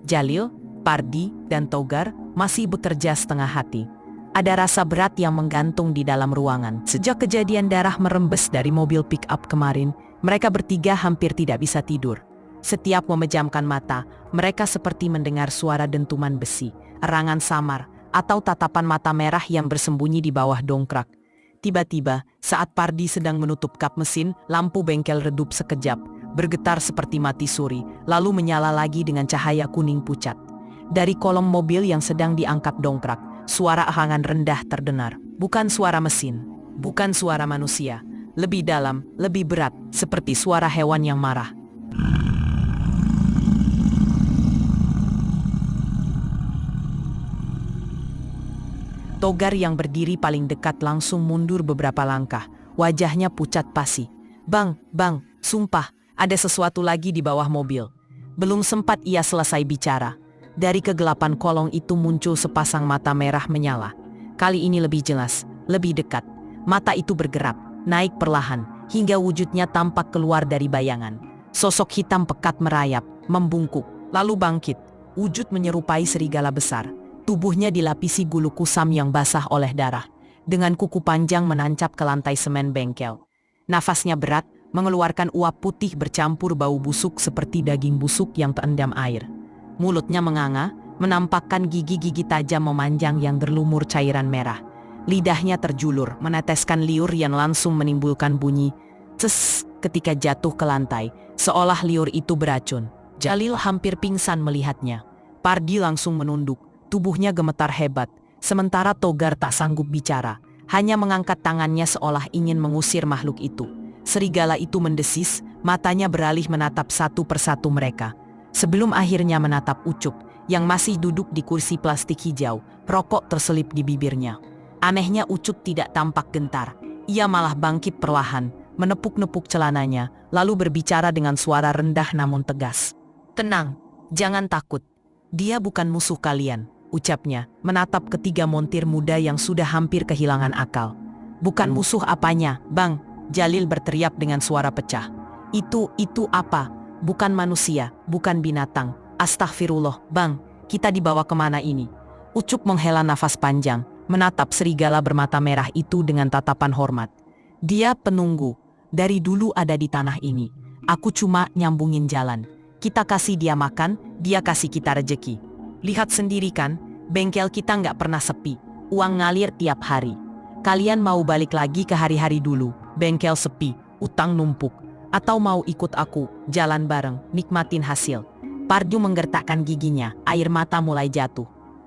Jalil, Pardi, dan Togar masih bekerja setengah hati. Ada rasa berat yang menggantung di dalam ruangan. Sejak kejadian darah merembes dari mobil pick-up kemarin, mereka bertiga hampir tidak bisa tidur. Setiap memejamkan mata, mereka seperti mendengar suara dentuman besi, erangan samar, atau tatapan mata merah yang bersembunyi di bawah dongkrak. Tiba-tiba, saat Pardi sedang menutup kap mesin, lampu bengkel redup sekejap, bergetar seperti mati suri, lalu menyala lagi dengan cahaya kuning pucat. Dari kolong mobil yang sedang diangkat dongkrak, suara ahangan rendah terdengar. Bukan suara mesin, bukan suara manusia. Lebih dalam, lebih berat, seperti suara hewan yang marah. Togar yang berdiri paling dekat langsung mundur beberapa langkah. Wajahnya pucat pasi. Bang, sumpah, ada sesuatu lagi di bawah mobil. Belum sempat ia selesai bicara. Dari kegelapan kolong itu muncul sepasang mata merah menyala. Kali ini lebih jelas, lebih dekat. Mata itu bergerak, naik perlahan, hingga wujudnya tampak keluar dari bayangan. Sosok hitam pekat merayap, membungkuk, lalu bangkit. Wujud menyerupai serigala besar. Tubuhnya dilapisi gulu kusam yang basah oleh darah. Dengan kuku panjang menancap ke lantai semen bengkel. Nafasnya berat, mengeluarkan uap putih bercampur bau busuk seperti daging busuk yang terendam air. Mulutnya menganga, menampakkan gigi-gigi tajam memanjang yang berlumur cairan merah. Lidahnya terjulur, meneteskan liur yang langsung menimbulkan bunyi ces ketika jatuh ke lantai, seolah liur itu beracun. Jalil hampir pingsan melihatnya. Pardi langsung menunduk, tubuhnya gemetar hebat, sementara Togar tak sanggup bicara, hanya mengangkat tangannya seolah ingin mengusir makhluk itu. Serigala itu mendesis, matanya beralih menatap satu persatu mereka. Sebelum akhirnya menatap Ucup, yang masih duduk di kursi plastik hijau, rokok terselip di bibirnya. Anehnya Ucup tidak tampak gentar. Ia malah bangkit perlahan, menepuk-nepuk celananya, lalu berbicara dengan suara rendah namun tegas. Tenang, jangan takut. Dia bukan musuh kalian, ucapnya, menatap ketiga montir muda yang sudah hampir kehilangan akal. Bukan musuh apanya, Bang? Jalil berteriak dengan suara pecah. Itu apa? Bukan manusia, bukan binatang. Astagfirullah, Bang, kita dibawa kemana ini? Ucup menghela nafas panjang, menatap serigala bermata merah itu dengan tatapan hormat. Dia penunggu, dari dulu ada di tanah ini. Aku cuma nyambungin jalan. Kita kasih dia makan, dia kasih kita rejeki. Lihat sendiri kan, bengkel kita nggak pernah sepi. Uang ngalir tiap hari. Kalian mau balik lagi ke hari-hari dulu, bengkel sepi, utang numpuk. Atau mau ikut aku, jalan bareng, nikmatin hasil. Pardu menggertakkan giginya, air mata mulai jatuh.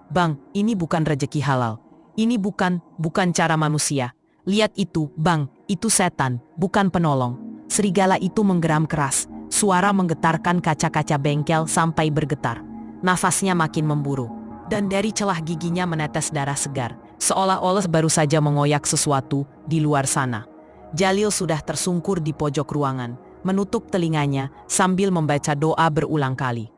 Bang, ini bukan rejeki halal. Ini bukan cara manusia. Lihat itu, Bang, itu setan, bukan penolong. Serigala itu menggeram keras, suara menggetarkan kaca-kaca bengkel sampai bergetar. Nafasnya makin memburu, dan dari celah giginya menetes darah segar, seolah-olah baru saja mengoyak sesuatu di luar sana. Jalil sudah tersungkur di pojok ruangan, menutup telinganya sambil membaca doa berulang kali.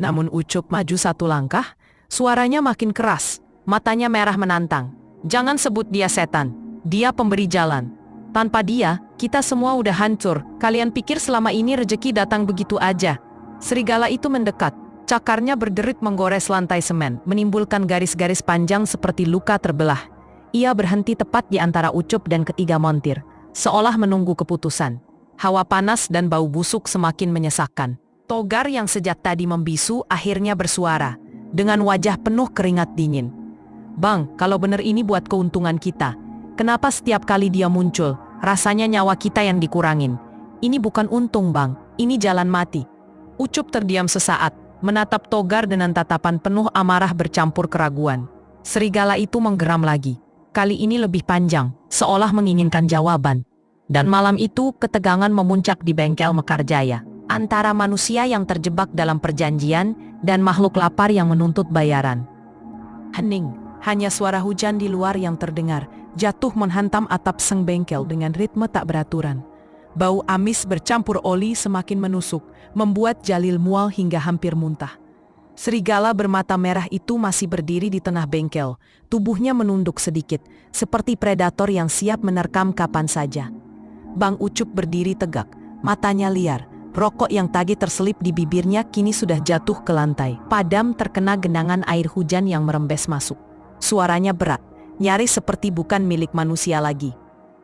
Namun Ucup maju satu langkah, suaranya makin keras, matanya merah menantang. Jangan sebut dia setan, dia pemberi jalan. Tanpa dia, kita semua udah hancur. Kalian pikir selama ini rejeki datang begitu aja? Serigala itu mendekat, cakarnya berderit menggores lantai semen, menimbulkan garis-garis panjang seperti luka terbelah. Ia berhenti tepat di antara Ucup dan ketiga montir, seolah menunggu keputusan. Hawa panas dan bau busuk semakin menyesakkan. Togar yang sejak tadi membisu akhirnya bersuara, dengan wajah penuh keringat dingin. Bang, kalau benar ini buat keuntungan kita, kenapa setiap kali dia muncul, rasanya nyawa kita yang dikurangin? Ini bukan untung, Bang, ini jalan mati. Ucup terdiam sesaat, menatap Togar dengan tatapan penuh amarah bercampur keraguan. Serigala itu menggeram lagi, kali ini lebih panjang, seolah menginginkan jawaban. Dan malam itu ketegangan memuncak di bengkel Mekarjaya, antara manusia yang terjebak dalam perjanjian dan makhluk lapar yang menuntut bayaran. Hening, hanya suara hujan di luar yang terdengar, jatuh menghantam atap seng bengkel dengan ritme tak beraturan. Bau amis bercampur oli semakin menusuk, membuat Jalil mual hingga hampir muntah. Serigala bermata merah itu masih berdiri di tengah bengkel, tubuhnya menunduk sedikit, seperti predator yang siap menerkam kapan saja. Bang Ucup berdiri tegak, matanya liar, rokok yang tadi terselip di bibirnya kini sudah jatuh ke lantai, padam terkena genangan air hujan yang merembes masuk. Suaranya berat, nyaris seperti bukan milik manusia lagi.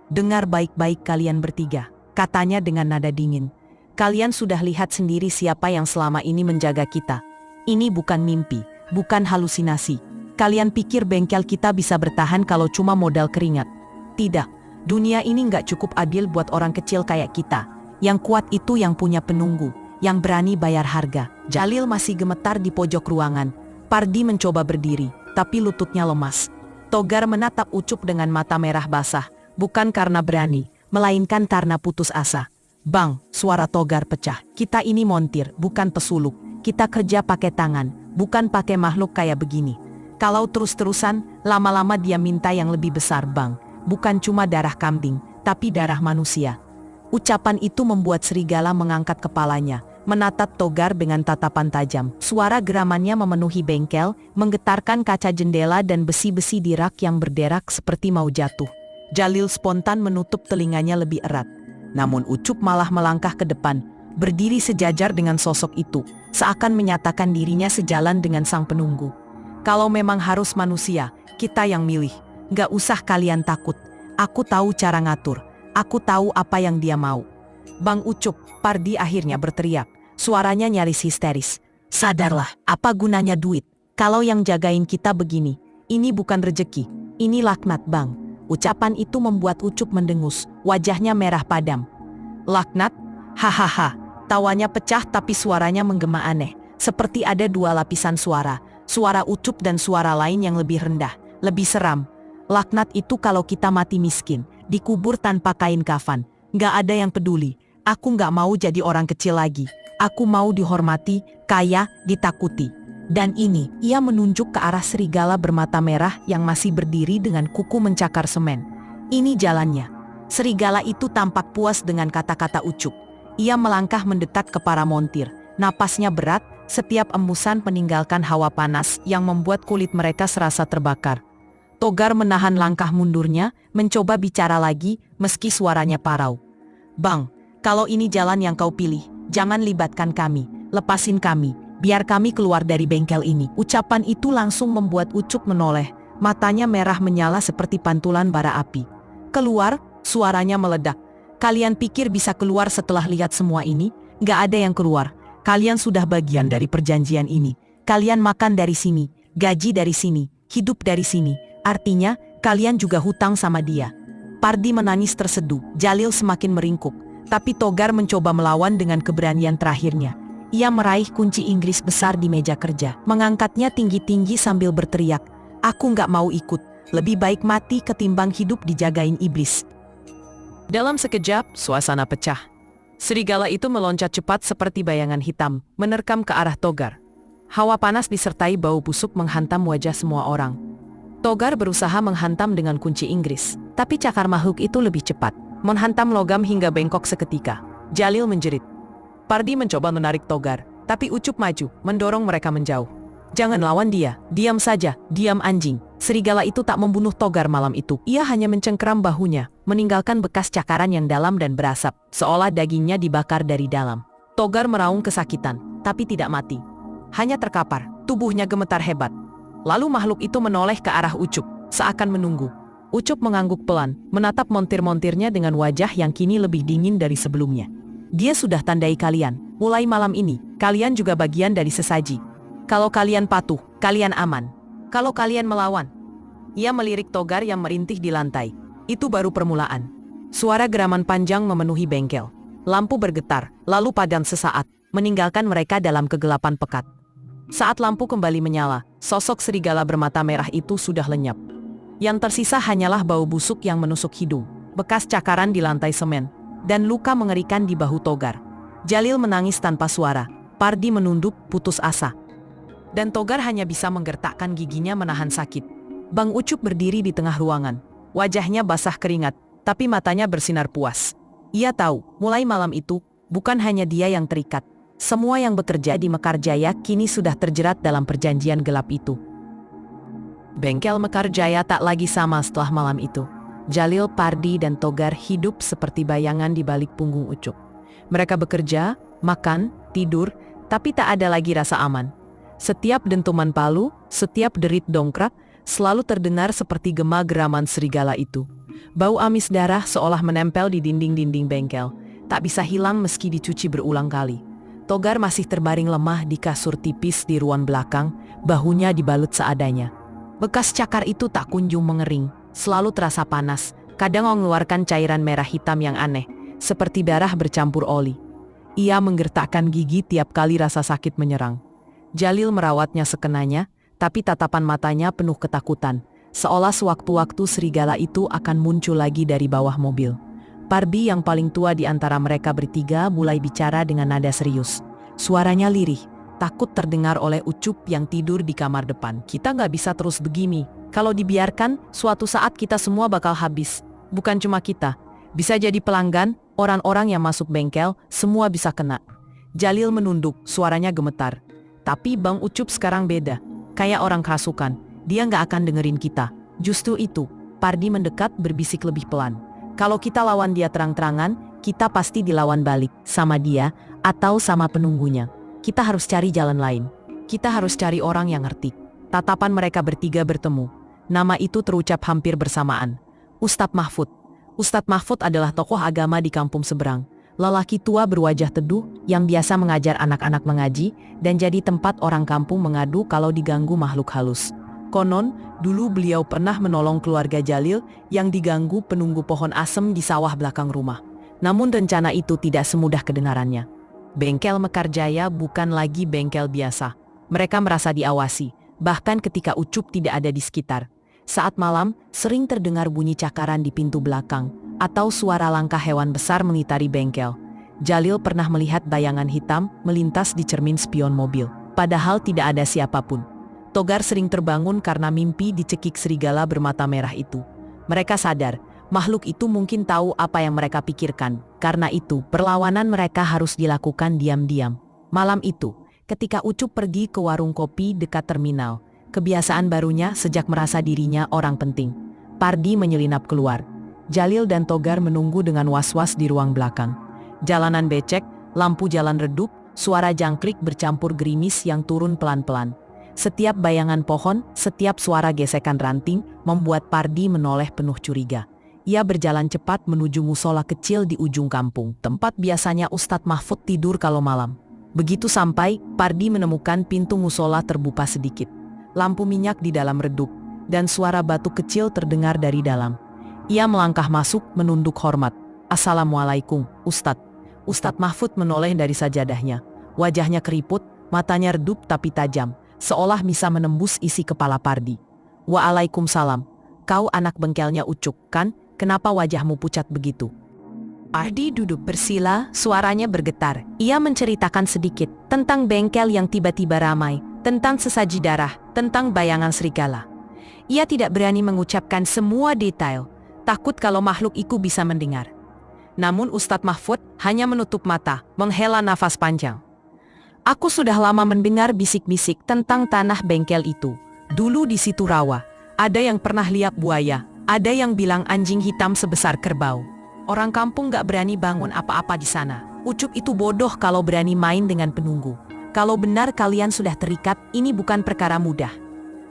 Dengar baik-baik kalian bertiga, katanya dengan nada dingin. Kalian sudah lihat sendiri siapa yang selama ini menjaga kita. Ini bukan mimpi, bukan halusinasi. Kalian pikir bengkel kita bisa bertahan kalau cuma modal keringat? Tidak, dunia ini nggak cukup adil buat orang kecil kayak kita. Yang kuat itu yang punya penunggu, yang berani bayar harga. Jalil masih gemetar di pojok ruangan. Pardi mencoba berdiri, tapi lututnya lemas. Togar menatap Ucup dengan mata merah basah, bukan karena berani, melainkan karena putus asa. Bang, suara Togar pecah. Kita ini montir, bukan pesuluk. Kita kerja pakai tangan, bukan pakai makhluk kayak begini. Kalau terus-terusan, lama-lama dia minta yang lebih besar, Bang. Bukan cuma darah kambing, tapi darah manusia. Ucapan itu membuat serigala mengangkat kepalanya, menatap Togar dengan tatapan tajam. Suara geramannya memenuhi bengkel, menggetarkan kaca jendela dan besi-besi di rak yang berderak seperti mau jatuh. Jalil spontan menutup telinganya lebih erat. Namun Ucup malah melangkah ke depan, berdiri sejajar dengan sosok itu, seakan menyatakan dirinya sejalan dengan sang penunggu. Kalau memang harus manusia, kita yang milih. Gak usah kalian takut. Aku tahu cara ngatur. Aku tahu apa yang dia mau. Bang Ucup, Pardi akhirnya berteriak. Suaranya nyaris histeris. Sadarlah, apa gunanya duit? Kalau yang jagain kita begini, ini bukan rejeki. Ini laknat, Bang. Ucapan itu membuat Ucup mendengus. Wajahnya merah padam. Laknat? Hahaha. Tawanya pecah tapi suaranya menggema aneh. Seperti ada dua lapisan suara. Suara Ucup dan suara lain yang lebih rendah, lebih seram. Laknat itu kalau kita mati miskin, dikubur tanpa kain kafan. Gak ada yang peduli. Aku gak mau jadi orang kecil lagi. Aku mau dihormati, kaya, ditakuti. Dan ini, ia menunjuk ke arah serigala bermata merah yang masih berdiri dengan kuku mencakar semen. Ini jalannya. Serigala itu tampak puas dengan kata-kata Ucup. Ia melangkah mendekat ke para montir. Napasnya berat, setiap embusan meninggalkan hawa panas yang membuat kulit mereka serasa terbakar. Togar menahan langkah mundurnya, mencoba bicara lagi, meski suaranya parau. "Bang, kalau ini jalan yang kau pilih, jangan libatkan kami, lepasin kami, biar kami keluar dari bengkel ini." Ucapan itu langsung membuat Ucup menoleh, matanya merah menyala seperti pantulan bara api. "Keluar?" Suaranya meledak. "Kalian pikir bisa keluar setelah lihat semua ini? Nggak ada yang keluar. Kalian sudah bagian dari perjanjian ini. Kalian makan dari sini, gaji dari sini, hidup dari sini. Artinya, kalian juga hutang sama dia." Pardi menangis terseduh, Jalil semakin meringkuk. Tapi Togar mencoba melawan dengan keberanian terakhirnya. Ia meraih kunci Inggris besar di meja kerja, mengangkatnya tinggi-tinggi sambil berteriak, "Aku nggak mau ikut. Lebih baik mati ketimbang hidup dijagain iblis." Dalam sekejap, suasana pecah. Serigala itu meloncat cepat seperti bayangan hitam, menerkam ke arah Togar. Hawa panas disertai bau busuk menghantam wajah semua orang. Togar berusaha menghantam dengan kunci Inggris, tapi cakar makhluk itu lebih cepat, menghantam logam hingga bengkok seketika. Jalil menjerit. Pardi mencoba menarik Togar, tapi Ucup maju, mendorong mereka menjauh. "Jangan lawan dia, diam saja, diam anjing." Serigala itu tak membunuh Togar malam itu. Ia hanya mencengkeram bahunya, meninggalkan bekas cakaran yang dalam dan berasap, seolah dagingnya dibakar dari dalam. Togar meraung kesakitan, tapi tidak mati. Hanya terkapar, tubuhnya gemetar hebat. Lalu makhluk itu menoleh ke arah Ucup, seakan menunggu. Ucup mengangguk pelan, menatap montir-montirnya dengan wajah yang kini lebih dingin dari sebelumnya. "Dia sudah tandai kalian. Mulai malam ini, kalian juga bagian dari sesaji. Kalau kalian patuh, kalian aman. Kalau kalian melawan..." Ia melirik Togar yang merintih di lantai. Itu baru permulaan. Suara geraman panjang memenuhi bengkel. Lampu bergetar, lalu padam sesaat, meninggalkan mereka dalam kegelapan pekat. Saat lampu kembali menyala, sosok serigala bermata merah itu sudah lenyap. Yang tersisa hanyalah bau busuk yang menusuk hidung, bekas cakaran di lantai semen, dan luka mengerikan di bahu Togar. Jalil menangis tanpa suara. Pardi menunduk, putus asa. Dan Togar hanya bisa menggertakkan giginya menahan sakit. Bang Ucup berdiri di tengah ruangan. Wajahnya basah keringat, tapi matanya bersinar puas. Ia tahu, mulai malam itu, bukan hanya dia yang terikat. Semua yang bekerja di Mekar Jaya kini sudah terjerat dalam perjanjian gelap itu. Bengkel Mekar Jaya tak lagi sama setelah malam itu. Jalil, Pardi, dan Togar hidup seperti bayangan di balik punggung Ucup. Mereka bekerja, makan, tidur, tapi tak ada lagi rasa aman. Setiap dentuman palu, setiap derit dongkrak, selalu terdengar seperti gema geraman serigala itu. Bau amis darah seolah menempel di dinding-dinding bengkel, tak bisa hilang meski dicuci berulang kali. Togar masih terbaring lemah di kasur tipis di ruang belakang, bahunya dibalut seadanya. Bekas cakar itu tak kunjung mengering, selalu terasa panas, kadang mengeluarkan cairan merah hitam yang aneh, seperti darah bercampur oli. Ia menggertakkan gigi tiap kali rasa sakit menyerang. Jalil merawatnya sekenanya, tapi tatapan matanya penuh ketakutan, seolah sewaktu-waktu serigala itu akan muncul lagi dari bawah mobil. Pardi yang paling tua di antara mereka bertiga mulai bicara dengan nada serius. Suaranya lirih, takut terdengar oleh Ucup yang tidur di kamar depan. "Kita nggak bisa terus begini. Kalau dibiarkan, suatu saat kita semua bakal habis. Bukan cuma kita. Bisa jadi pelanggan, orang-orang yang masuk bengkel, semua bisa kena." Jalil menunduk, suaranya gemetar. "Tapi Bang Ucup sekarang beda. Kayak orang kerasukan. Dia nggak akan dengerin kita." "Justru itu." Pardi mendekat berbisik lebih pelan. "Kalau kita lawan dia terang-terangan, kita pasti dilawan balik, sama dia, atau sama penunggunya. Kita harus cari jalan lain. Kita harus cari orang yang ngerti." Tatapan mereka bertiga bertemu. Nama itu terucap hampir bersamaan. Ustadz Mahfud. Ustadz Mahfud adalah tokoh agama di kampung seberang. Lelaki tua berwajah teduh yang biasa mengajar anak-anak mengaji dan jadi tempat orang kampung mengadu kalau diganggu makhluk halus. Konon, dulu beliau pernah menolong keluarga Jalil yang diganggu penunggu pohon asem di sawah belakang rumah. Namun rencana itu tidak semudah kedengarannya. Bengkel Mekar Jaya bukan lagi bengkel biasa. Mereka merasa diawasi, bahkan ketika Ucup tidak ada di sekitar. Saat malam, sering terdengar bunyi cakaran di pintu belakang, atau suara langkah hewan besar mengitari bengkel. Jalil pernah melihat bayangan hitam melintas di cermin spion mobil, padahal tidak ada siapapun. Togar sering terbangun karena mimpi dicekik serigala bermata merah itu. Mereka sadar, makhluk itu mungkin tahu apa yang mereka pikirkan. Karena itu, perlawanan mereka harus dilakukan diam-diam. Malam itu, ketika Ucup pergi ke warung kopi dekat terminal, kebiasaan barunya sejak merasa dirinya orang penting. Pardi menyelinap keluar. Jalil dan Togar menunggu dengan was-was di ruang belakang. Jalanan becek, lampu jalan redup, suara jangkrik bercampur gerimis yang turun pelan-pelan. Setiap bayangan pohon, setiap suara gesekan ranting membuat Pardi menoleh penuh curiga. Ia berjalan cepat menuju musola kecil di ujung kampung, tempat biasanya Ustadz Mahfud tidur kalau malam. Begitu sampai, Pardi menemukan pintu musola terbuka sedikit. Lampu minyak di dalam redup, dan suara batu kecil terdengar dari dalam. Ia melangkah masuk menunduk hormat. "Assalamualaikum, Ustadz." Ustadz Mahfud menoleh dari sajadahnya. Wajahnya keriput, matanya redup tapi tajam, seolah bisa menembus isi kepala Pardi. "Waalaikumsalam. Kau anak bengkelnya Ucup, kan? Kenapa wajahmu pucat begitu?" Pardi duduk bersila, suaranya bergetar. Ia menceritakan sedikit tentang bengkel yang tiba-tiba ramai, tentang sesaji darah, tentang bayangan serigala. Ia tidak berani mengucapkan semua detail, takut kalau makhluk itu bisa mendengar. Namun Ustadz Mahfud hanya menutup mata, menghela nafas panjang. "Aku sudah lama mendengar bisik-bisik tentang tanah bengkel itu. Dulu di situ rawa, ada yang pernah lihat buaya, ada yang bilang anjing hitam sebesar kerbau. Orang kampung gak berani bangun apa-apa di sana. Ucup itu bodoh kalau berani main dengan penunggu. Kalau benar kalian sudah terikat, ini bukan perkara mudah."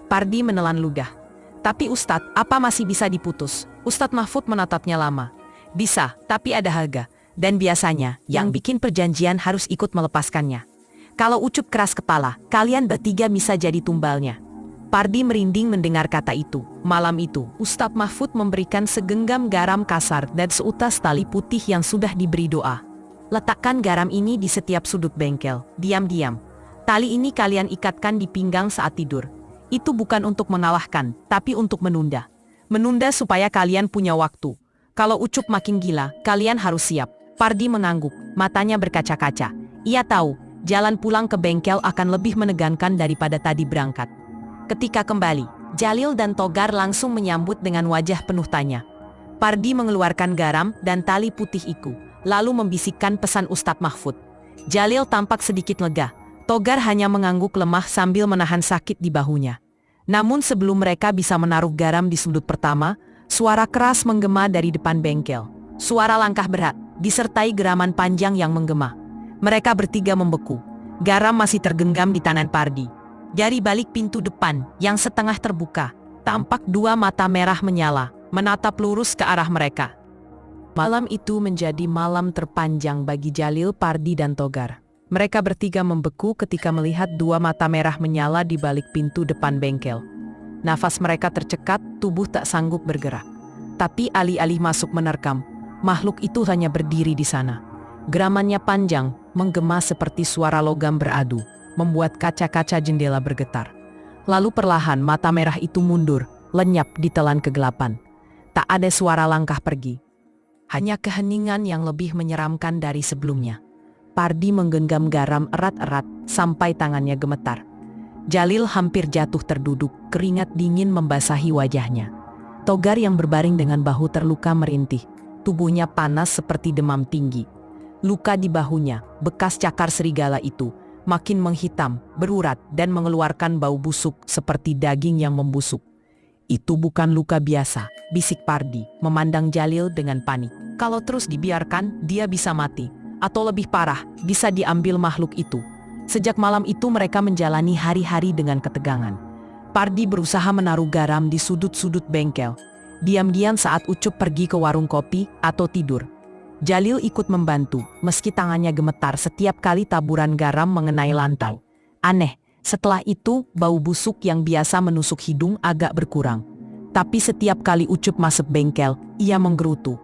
Pardi menelan ludah. "Tapi Ustadz, apa masih bisa diputus?" Ustadz Mahfud menatapnya lama. "Bisa, tapi ada harga. Dan biasanya, yang bikin perjanjian harus ikut melepaskannya. Kalau Ucup keras kepala, kalian bertiga bisa jadi tumbalnya." Pardi merinding mendengar kata itu. Malam itu, Ustadz Mahfud memberikan segenggam garam kasar dan seutas tali putih yang sudah diberi doa. "Letakkan garam ini di setiap sudut bengkel, diam-diam. Tali ini kalian ikatkan di pinggang saat tidur. Itu bukan untuk mengalahkan, tapi untuk menunda. Menunda supaya kalian punya waktu. Kalau Ucup makin gila, kalian harus siap." Pardi mengangguk, matanya berkaca-kaca. Ia tahu, jalan pulang ke bengkel akan lebih menegangkan daripada tadi berangkat. Ketika kembali, Jalil dan Togar langsung menyambut dengan wajah penuh tanya. Pardi mengeluarkan garam dan tali putih itu, lalu membisikkan pesan Ustadz Mahfud. Jalil tampak sedikit lega. Togar hanya mengangguk lemah sambil menahan sakit di bahunya. Namun sebelum mereka bisa menaruh garam di sudut pertama, suara keras menggema dari depan bengkel. Suara langkah berat, disertai geraman panjang yang menggema. Mereka bertiga membeku. Garam masih tergenggam di tangan Pardi. Dari balik pintu depan, yang setengah terbuka, tampak dua mata merah menyala, menatap lurus ke arah mereka. Malam itu menjadi malam terpanjang bagi Jalil, Pardi, dan Togar. Mereka bertiga membeku ketika melihat dua mata merah menyala di balik pintu depan bengkel. Nafas mereka tercekat, tubuh tak sanggup bergerak. Tapi alih-alih masuk menerkam, makhluk itu hanya berdiri di sana. Geramannya panjang, menggema seperti suara logam beradu, membuat kaca-kaca jendela bergetar. Lalu perlahan mata merah itu mundur, lenyap di telan kegelapan. Tak ada suara langkah pergi. Hanya keheningan yang lebih menyeramkan dari sebelumnya. Pardi menggenggam garam erat-erat sampai tangannya gemetar. Jalil hampir jatuh terduduk, keringat dingin membasahi wajahnya. Togar yang berbaring dengan bahu terluka merintih, tubuhnya panas seperti demam tinggi. Luka di bahunya, bekas cakar serigala itu, makin menghitam, berurat dan mengeluarkan bau busuk seperti daging yang membusuk. "Itu bukan luka biasa," bisik Pardi, memandang Jalil dengan panik. "Kalau terus dibiarkan, dia bisa mati. Atau lebih parah, bisa diambil makhluk itu." Sejak malam itu mereka menjalani hari-hari dengan ketegangan. Pardi berusaha menaruh garam di sudut-sudut bengkel. Diam-diam saat Ucup pergi ke warung kopi atau tidur. Jalil ikut membantu, meski tangannya gemetar setiap kali taburan garam mengenai lantai. Aneh, setelah itu bau busuk yang biasa menusuk hidung agak berkurang. Tapi setiap kali Ucup masuk bengkel, ia menggerutu.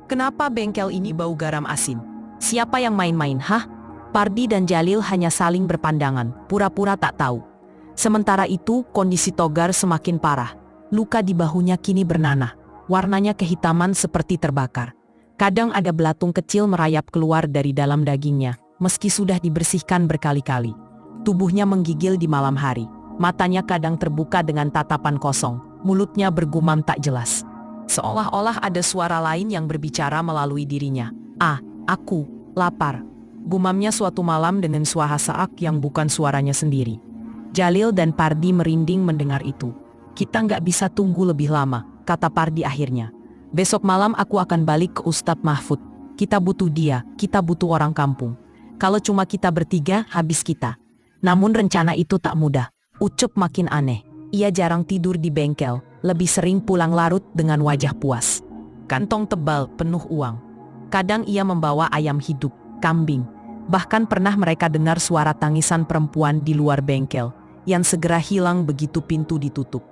"Kenapa bengkel ini bau garam asin? Siapa yang main-main, hah?" Pardi dan Jalil hanya saling berpandangan, pura-pura tak tahu. Sementara itu, kondisi Togar semakin parah. Luka di bahunya kini bernanah, warnanya kehitaman seperti terbakar. Kadang ada belatung kecil merayap keluar dari dalam dagingnya, meski sudah dibersihkan berkali-kali. Tubuhnya menggigil di malam hari, matanya kadang terbuka dengan tatapan kosong, mulutnya bergumam tak jelas. Seolah-olah ada suara lain yang berbicara melalui dirinya. Aku lapar." Gumamnya suatu malam dengan suara saak yang bukan suaranya sendiri. Jalil dan Pardi merinding mendengar itu. Kita nggak bisa tunggu lebih lama, kata Pardi akhirnya. Besok malam aku akan balik ke Ustadz Mahfud. Kita butuh dia, kita butuh orang kampung. Kalau cuma kita bertiga, habis kita. Namun rencana itu tak mudah. Ucup makin aneh. Ia jarang tidur di bengkel, lebih sering pulang larut dengan wajah puas. Kantong tebal, penuh uang. Kadang ia membawa ayam hidup, kambing. Bahkan pernah mereka dengar suara tangisan perempuan di luar bengkel, yang segera hilang begitu pintu ditutup.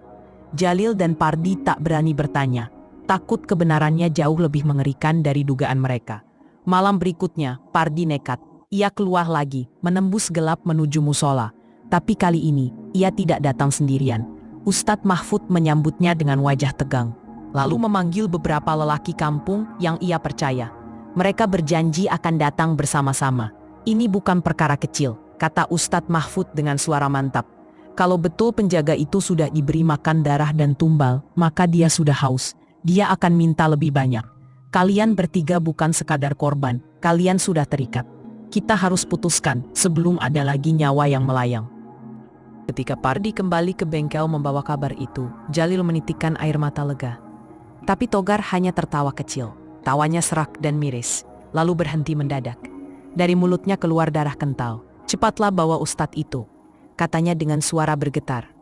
Jalil dan Pardi tak berani bertanya. Takut kebenarannya jauh lebih mengerikan dari dugaan mereka. Malam berikutnya, Pardi nekat. Ia keluar lagi, menembus gelap menuju musola. Tapi kali ini, ia tidak datang sendirian. Ustadz Mahfud menyambutnya dengan wajah tegang. Lalu memanggil beberapa lelaki kampung yang ia percaya. Mereka berjanji akan datang bersama-sama. Ini bukan perkara kecil, kata Ustadz Mahfud dengan suara mantap. Kalau betul penjaga itu sudah diberi makan darah dan tumbal, maka dia sudah haus. Dia akan minta lebih banyak. Kalian bertiga bukan sekadar korban, kalian sudah terikat. Kita harus putuskan sebelum ada lagi nyawa yang melayang. Ketika Pardi kembali ke bengkel membawa kabar itu, Jalil menitikkan air mata lega. Tapi Togar hanya tertawa kecil. Tawanya serak dan miris, lalu berhenti mendadak. Dari mulutnya keluar darah kental. Cepatlah bawa Ustadz itu, katanya dengan suara bergetar.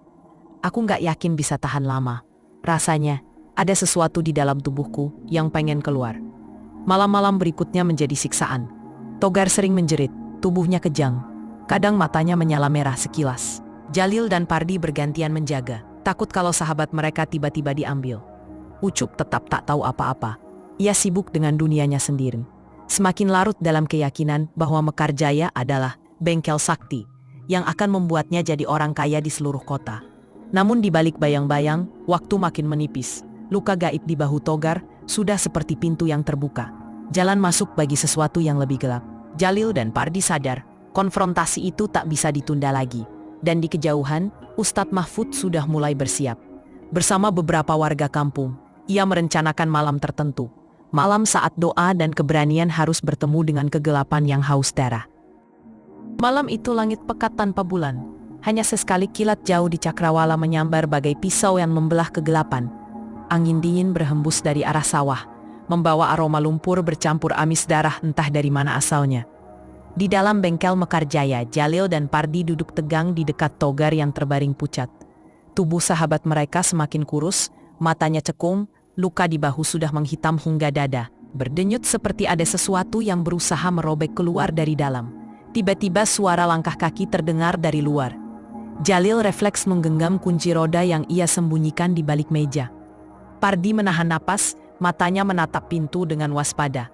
Aku nggak yakin bisa tahan lama. Rasanya ada sesuatu di dalam tubuhku yang pengen keluar. Malam-malam berikutnya menjadi siksaan. Togar sering menjerit, tubuhnya kejang. Kadang matanya menyala merah sekilas. Jalil dan Pardi bergantian menjaga, takut kalau sahabat mereka tiba-tiba diambil. Ucup tetap tak tahu apa-apa. Ia sibuk dengan dunianya sendiri. Semakin larut dalam keyakinan bahwa Mekarjaya adalah bengkel sakti yang akan membuatnya jadi orang kaya di seluruh kota. Namun di balik bayang-bayang, waktu makin menipis. Luka gaib di bahu Togar sudah seperti pintu yang terbuka. Jalan masuk bagi sesuatu yang lebih gelap. Jalil dan Pardi sadar, konfrontasi itu tak bisa ditunda lagi. Dan di kejauhan, Ustadz Mahfud sudah mulai bersiap. Bersama beberapa warga kampung, ia merencanakan malam tertentu. Malam saat doa dan keberanian harus bertemu dengan kegelapan yang haus darah. Malam itu langit pekat tanpa bulan. Hanya sesekali kilat jauh di cakrawala menyambar bagai pisau yang membelah kegelapan. Angin dingin berhembus dari arah sawah, membawa aroma lumpur bercampur amis darah entah dari mana asalnya. Di dalam bengkel Mekarjaya, Jalil dan Pardi duduk tegang di dekat Togar yang terbaring pucat. Tubuh sahabat mereka semakin kurus, matanya cekung, luka di bahu sudah menghitam hingga dada. Berdenyut seperti ada sesuatu yang berusaha merobek keluar dari dalam. Tiba-tiba suara langkah kaki terdengar dari luar. Jalil refleks menggenggam kunci roda yang ia sembunyikan di balik meja. Pardi menahan napas, matanya menatap pintu dengan waspada.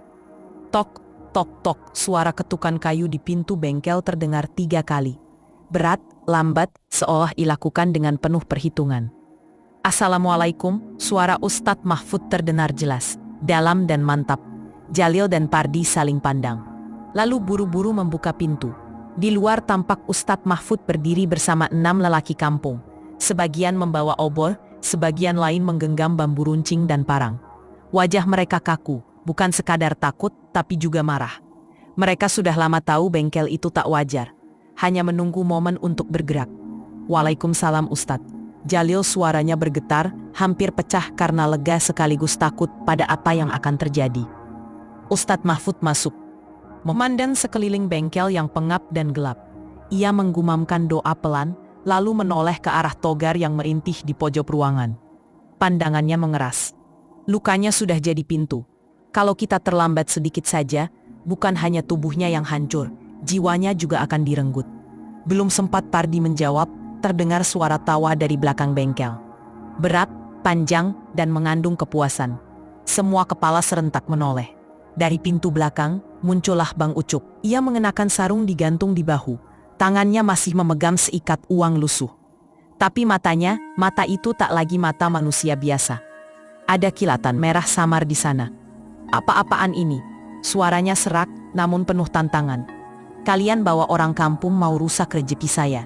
Tok, tok, tok, suara ketukan kayu di pintu bengkel terdengar 3 kali. Berat, lambat, seolah dilakukan dengan penuh perhitungan. Assalamualaikum, suara Ustadz Mahfud terdengar jelas, dalam dan mantap. Jalil dan Pardi saling pandang. Lalu buru-buru membuka pintu. Di luar tampak Ustadz Mahfud berdiri bersama 6 lelaki kampung. Sebagian membawa obor, sebagian lain menggenggam bambu runcing dan parang. Wajah mereka kaku, bukan sekadar takut, tapi juga marah. Mereka sudah lama tahu bengkel itu tak wajar, hanya menunggu momen untuk bergerak. Waalaikumsalam Ustadz. Jalil suaranya bergetar, hampir pecah karena lega sekaligus takut pada apa yang akan terjadi. Ustadz Mahfud masuk, memandang sekeliling bengkel yang pengap dan gelap. Ia menggumamkan doa pelan, lalu menoleh ke arah Togar yang merintih di pojok ruangan. Pandangannya mengeras. Lukanya sudah jadi pintu. Kalau kita terlambat sedikit saja, bukan hanya tubuhnya yang hancur, jiwanya juga akan direnggut. Belum sempat Pardi menjawab, terdengar suara tawa dari belakang bengkel. Berat, panjang, dan mengandung kepuasan. Semua kepala serentak menoleh. Dari pintu belakang, muncullah Bang Ucup. Ia mengenakan sarung digantung di bahu. Tangannya masih memegang seikat uang lusuh. Tapi matanya, mata itu tak lagi mata manusia biasa. Ada kilatan merah samar di sana. Apa-apaan ini? Suaranya serak, namun penuh tantangan. Kalian bawa orang kampung mau rusak rezeki saya.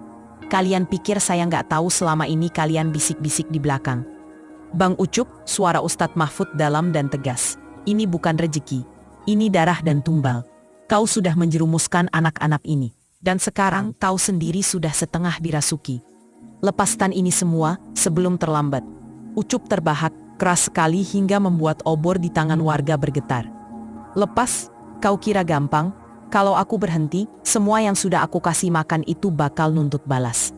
Kalian pikir saya nggak tahu selama ini kalian bisik-bisik di belakang. Bang Ucup, suara Ustadz Mahfud dalam dan tegas. Ini bukan rezeki. Ini darah dan tumbal. Kau sudah menjerumuskan anak-anak ini. Dan sekarang kau sendiri sudah setengah dirasuki. lepaskan ini semua sebelum terlambat. Ucup terbahak keras sekali hingga membuat obor di tangan warga bergetar. Lepas, kau kira gampang? Kalau aku berhenti, semua yang sudah aku kasih makan itu bakal nuntut balas.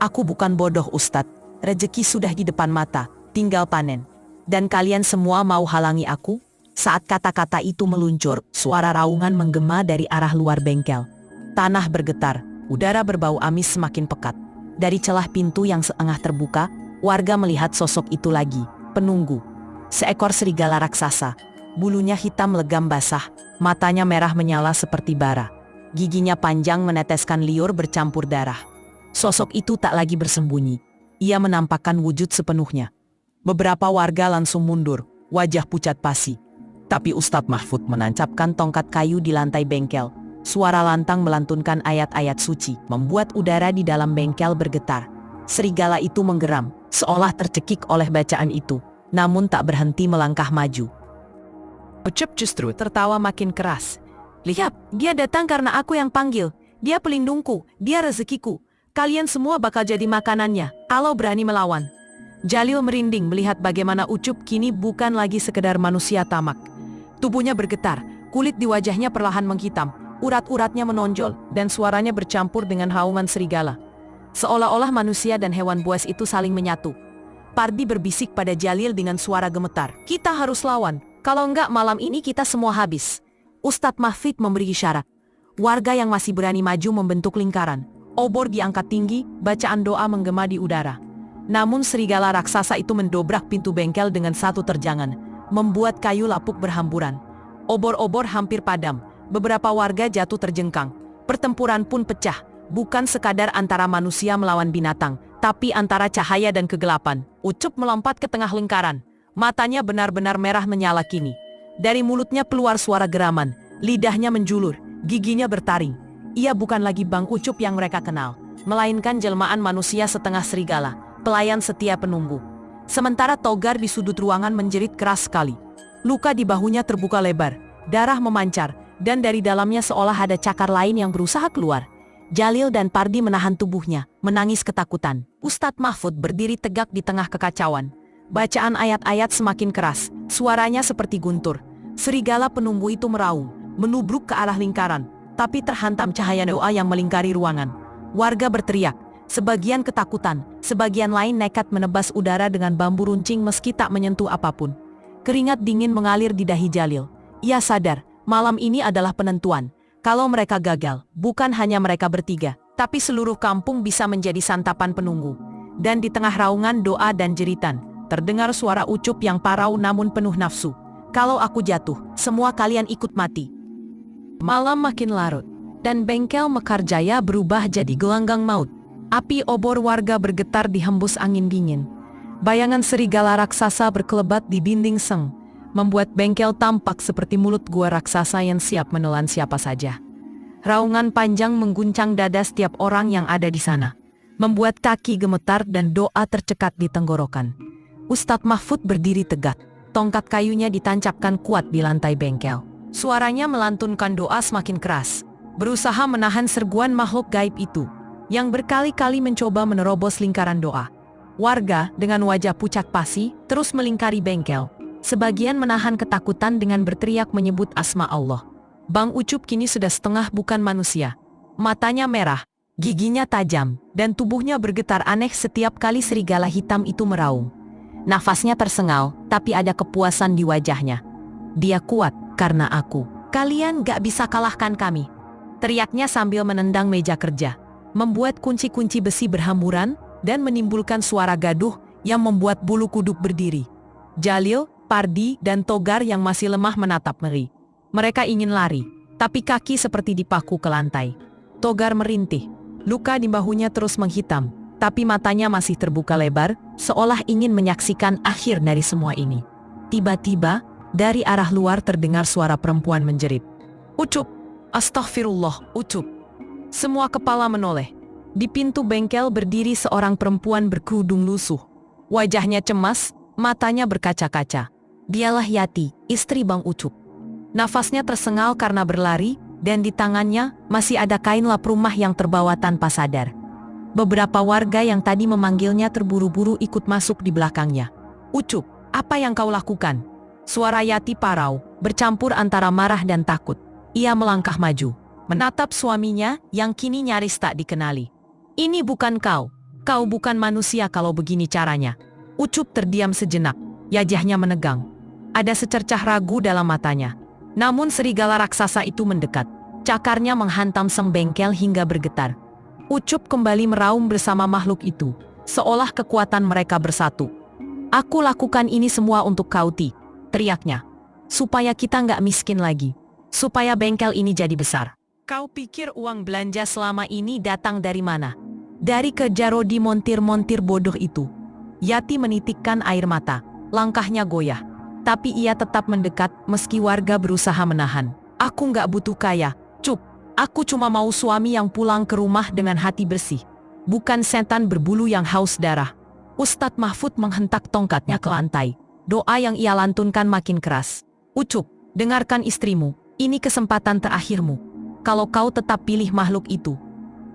Aku bukan bodoh Ustadz, rezeki sudah di depan mata, tinggal panen. Dan kalian semua mau halangi aku? Saat kata-kata itu meluncur, suara raungan menggema dari arah luar bengkel. Tanah bergetar, udara berbau amis semakin pekat. Dari celah pintu yang setengah terbuka, warga melihat sosok itu lagi, penunggu. Seekor serigala raksasa. Bulunya hitam legam basah, matanya merah menyala seperti bara. Giginya panjang meneteskan liur bercampur darah. Sosok itu tak lagi bersembunyi. Ia menampakkan wujud sepenuhnya. Beberapa warga langsung mundur, wajah pucat pasi. Tapi Ustadz Mahfud menancapkan tongkat kayu di lantai bengkel. Suara lantang melantunkan ayat-ayat suci, membuat udara di dalam bengkel bergetar. Serigala itu menggeram, seolah tercekik oleh bacaan itu, namun tak berhenti melangkah maju. Ucup justru tertawa makin keras. Lihat, dia datang karena aku yang panggil. Dia pelindungku, dia rezekiku. Kalian semua bakal jadi makanannya, kalau berani melawan. Jalil merinding melihat bagaimana Ucup kini bukan lagi sekedar manusia tamak. Tubuhnya bergetar, kulit di wajahnya perlahan menghitam, urat-uratnya menonjol, dan suaranya bercampur dengan raungan serigala. Seolah-olah manusia dan hewan buas itu saling menyatu. Pardi berbisik pada Jalil dengan suara gemetar. Kita harus lawan, kalau enggak malam ini kita semua habis. Ustadz Mahfud memberi isyarat. Warga yang masih berani maju membentuk lingkaran. Obor diangkat tinggi, bacaan doa menggema di udara. Namun serigala raksasa itu mendobrak pintu bengkel dengan satu terjangan, membuat kayu lapuk berhamburan. Obor-obor hampir padam, beberapa warga jatuh terjengkang. Pertempuran pun pecah, bukan sekadar antara manusia melawan binatang, tapi antara cahaya dan kegelapan. Ucup melompat ke tengah lingkaran. Matanya benar-benar merah menyala kini. Dari mulutnya keluar suara geraman, lidahnya menjulur, giginya bertaring. Ia bukan lagi Bang Ucup yang mereka kenal, melainkan jelmaan manusia setengah serigala, pelayan setia penunggu. Sementara Togar di sudut ruangan menjerit keras sekali. Luka di bahunya terbuka lebar, darah memancar, dan dari dalamnya seolah ada cakar lain yang berusaha keluar. Jalil dan Pardi menahan tubuhnya, menangis ketakutan. Ustadz Mahfud berdiri tegak di tengah kekacauan. Bacaan ayat-ayat semakin keras, suaranya seperti guntur. Serigala penunggu itu meraung, menubruk ke arah lingkaran, tapi terhantam cahaya doa yang melingkari ruangan. Warga berteriak, sebagian ketakutan, sebagian lain nekat menebas udara dengan bambu runcing meski tak menyentuh apapun. Keringat dingin mengalir di dahi Jalil. Ia sadar, malam ini adalah penentuan. Kalau mereka gagal, bukan hanya mereka bertiga, tapi seluruh kampung bisa menjadi santapan penunggu. Dan di tengah raungan doa dan jeritan, terdengar suara Ucup yang parau namun penuh nafsu. Kalau aku jatuh, semua kalian ikut mati. Malam makin larut, dan bengkel Mekarjaya berubah jadi gelanggang maut. Api obor warga bergetar dihembus angin dingin. Bayangan serigala raksasa berkelebat di dinding seng, membuat bengkel tampak seperti mulut gua raksasa yang siap menelan siapa saja. Raungan panjang mengguncang dada setiap orang yang ada di sana, membuat kaki gemetar dan doa tercekat di tenggorokan. Ustadz Mahfud berdiri tegak, tongkat kayunya ditancapkan kuat di lantai bengkel. Suaranya melantunkan doa semakin keras, berusaha menahan serguan makhluk gaib itu, yang berkali-kali mencoba menerobos lingkaran doa. Warga, dengan wajah pucat pasi, terus melingkari bengkel. Sebagian menahan ketakutan dengan berteriak menyebut asma Allah. Bang Ucup kini sudah setengah bukan manusia. Matanya merah, giginya tajam, dan tubuhnya bergetar aneh setiap kali serigala hitam itu meraung. Nafasnya tersengal, tapi ada kepuasan di wajahnya. Dia kuat, karena aku. Kalian gak bisa kalahkan kami. Teriaknya sambil menendang meja kerja, membuat kunci-kunci besi berhamburan, dan menimbulkan suara gaduh yang membuat bulu kuduk berdiri. Jalil, Pardi, dan Togar yang masih lemah menatap ngeri. Mereka ingin lari, tapi kaki seperti dipaku ke lantai. Togar merintih, luka di bahunya terus menghitam, tapi matanya masih terbuka lebar, seolah ingin menyaksikan akhir dari semua ini. Tiba-tiba, dari arah luar terdengar suara perempuan menjerit. Ucup! Astaghfirullah, Ucup! Semua kepala menoleh. Di pintu bengkel berdiri seorang perempuan berkerudung lusuh. Wajahnya cemas, matanya berkaca-kaca. Dialah Yati, istri Bang Ucup. Nafasnya tersengal karena berlari, dan di tangannya masih ada kain lap rumah yang terbawa tanpa sadar. Beberapa warga yang tadi memanggilnya terburu-buru ikut masuk di belakangnya. "Ucup, apa yang kau lakukan?" Suara Yati parau, bercampur antara marah dan takut. Ia melangkah maju, menatap suaminya yang kini nyaris tak dikenali. "Ini bukan kau. Kau bukan manusia kalau begini caranya." Ucup terdiam sejenak, wajahnya menegang. Ada secercah ragu dalam matanya. Namun serigala raksasa itu mendekat. Cakarnya menghantam sang bengkel hingga bergetar. Ucup kembali meraung bersama makhluk itu, seolah kekuatan mereka bersatu. "Aku lakukan ini semua untuk kau, Ti," teriaknya. "Supaya kita nggak miskin lagi. Supaya bengkel ini jadi besar." "Kau pikir uang belanja selama ini datang dari mana? Dari kerja Rodi montir-montir bodoh itu." Yati menitikkan air mata, langkahnya goyah. Tapi ia tetap mendekat meski warga berusaha menahan. "Aku nggak butuh kaya, Cup. Aku cuma mau suami yang pulang ke rumah dengan hati bersih. Bukan setan berbulu yang haus darah." Ustadz Mahfud menghentak tongkatnya ke lantai. Doa yang ia lantunkan makin keras. "Ucup, dengarkan istrimu. Ini kesempatan terakhirmu. Kalau kau tetap pilih makhluk itu,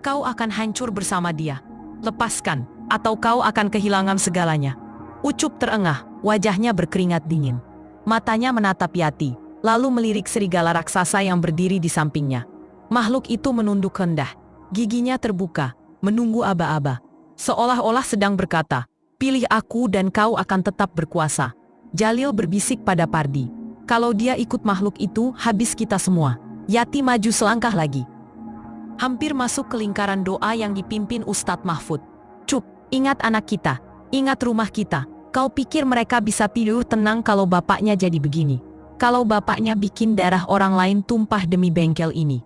kau akan hancur bersama dia. Lepaskan, atau kau akan kehilangan segalanya." Ucup terengah, wajahnya berkeringat dingin. Matanya menatap Yati, lalu melirik serigala raksasa yang berdiri di sampingnya. Makhluk itu menunduk rendah, giginya terbuka, menunggu aba-aba. Seolah-olah sedang berkata, "Pilih aku dan kau akan tetap berkuasa." Jalil berbisik pada Pardi, "Kalau dia ikut makhluk itu, habis kita semua." Yati maju selangkah lagi, hampir masuk ke lingkaran doa yang dipimpin Ustadz Mahfud. "Cup, ingat anak kita, ingat rumah kita. Kau pikir mereka bisa tidur tenang kalau bapaknya jadi begini? Kalau bapaknya bikin darah orang lain tumpah demi bengkel ini?"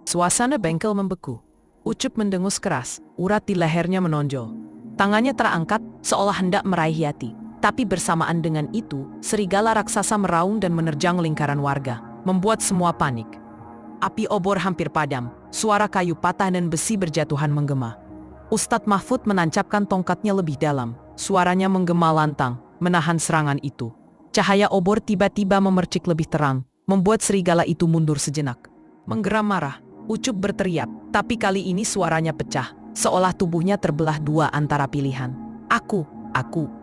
Suasana bengkel membeku. Ucup mendengus keras, urat di lehernya menonjol. Tangannya terangkat seolah hendak meraih Yati. Tapi bersamaan dengan itu, serigala raksasa meraung dan menerjang lingkaran warga, membuat semua panik. Api obor hampir padam, suara kayu patah dan besi berjatuhan menggema. Ustadz Mahfud menancapkan tongkatnya lebih dalam, suaranya menggema lantang, menahan serangan itu. Cahaya obor tiba-tiba memercik lebih terang, membuat serigala itu mundur sejenak. Menggeram marah, Ucup berteriak, tapi kali ini suaranya pecah, seolah tubuhnya terbelah dua antara pilihan. Aku.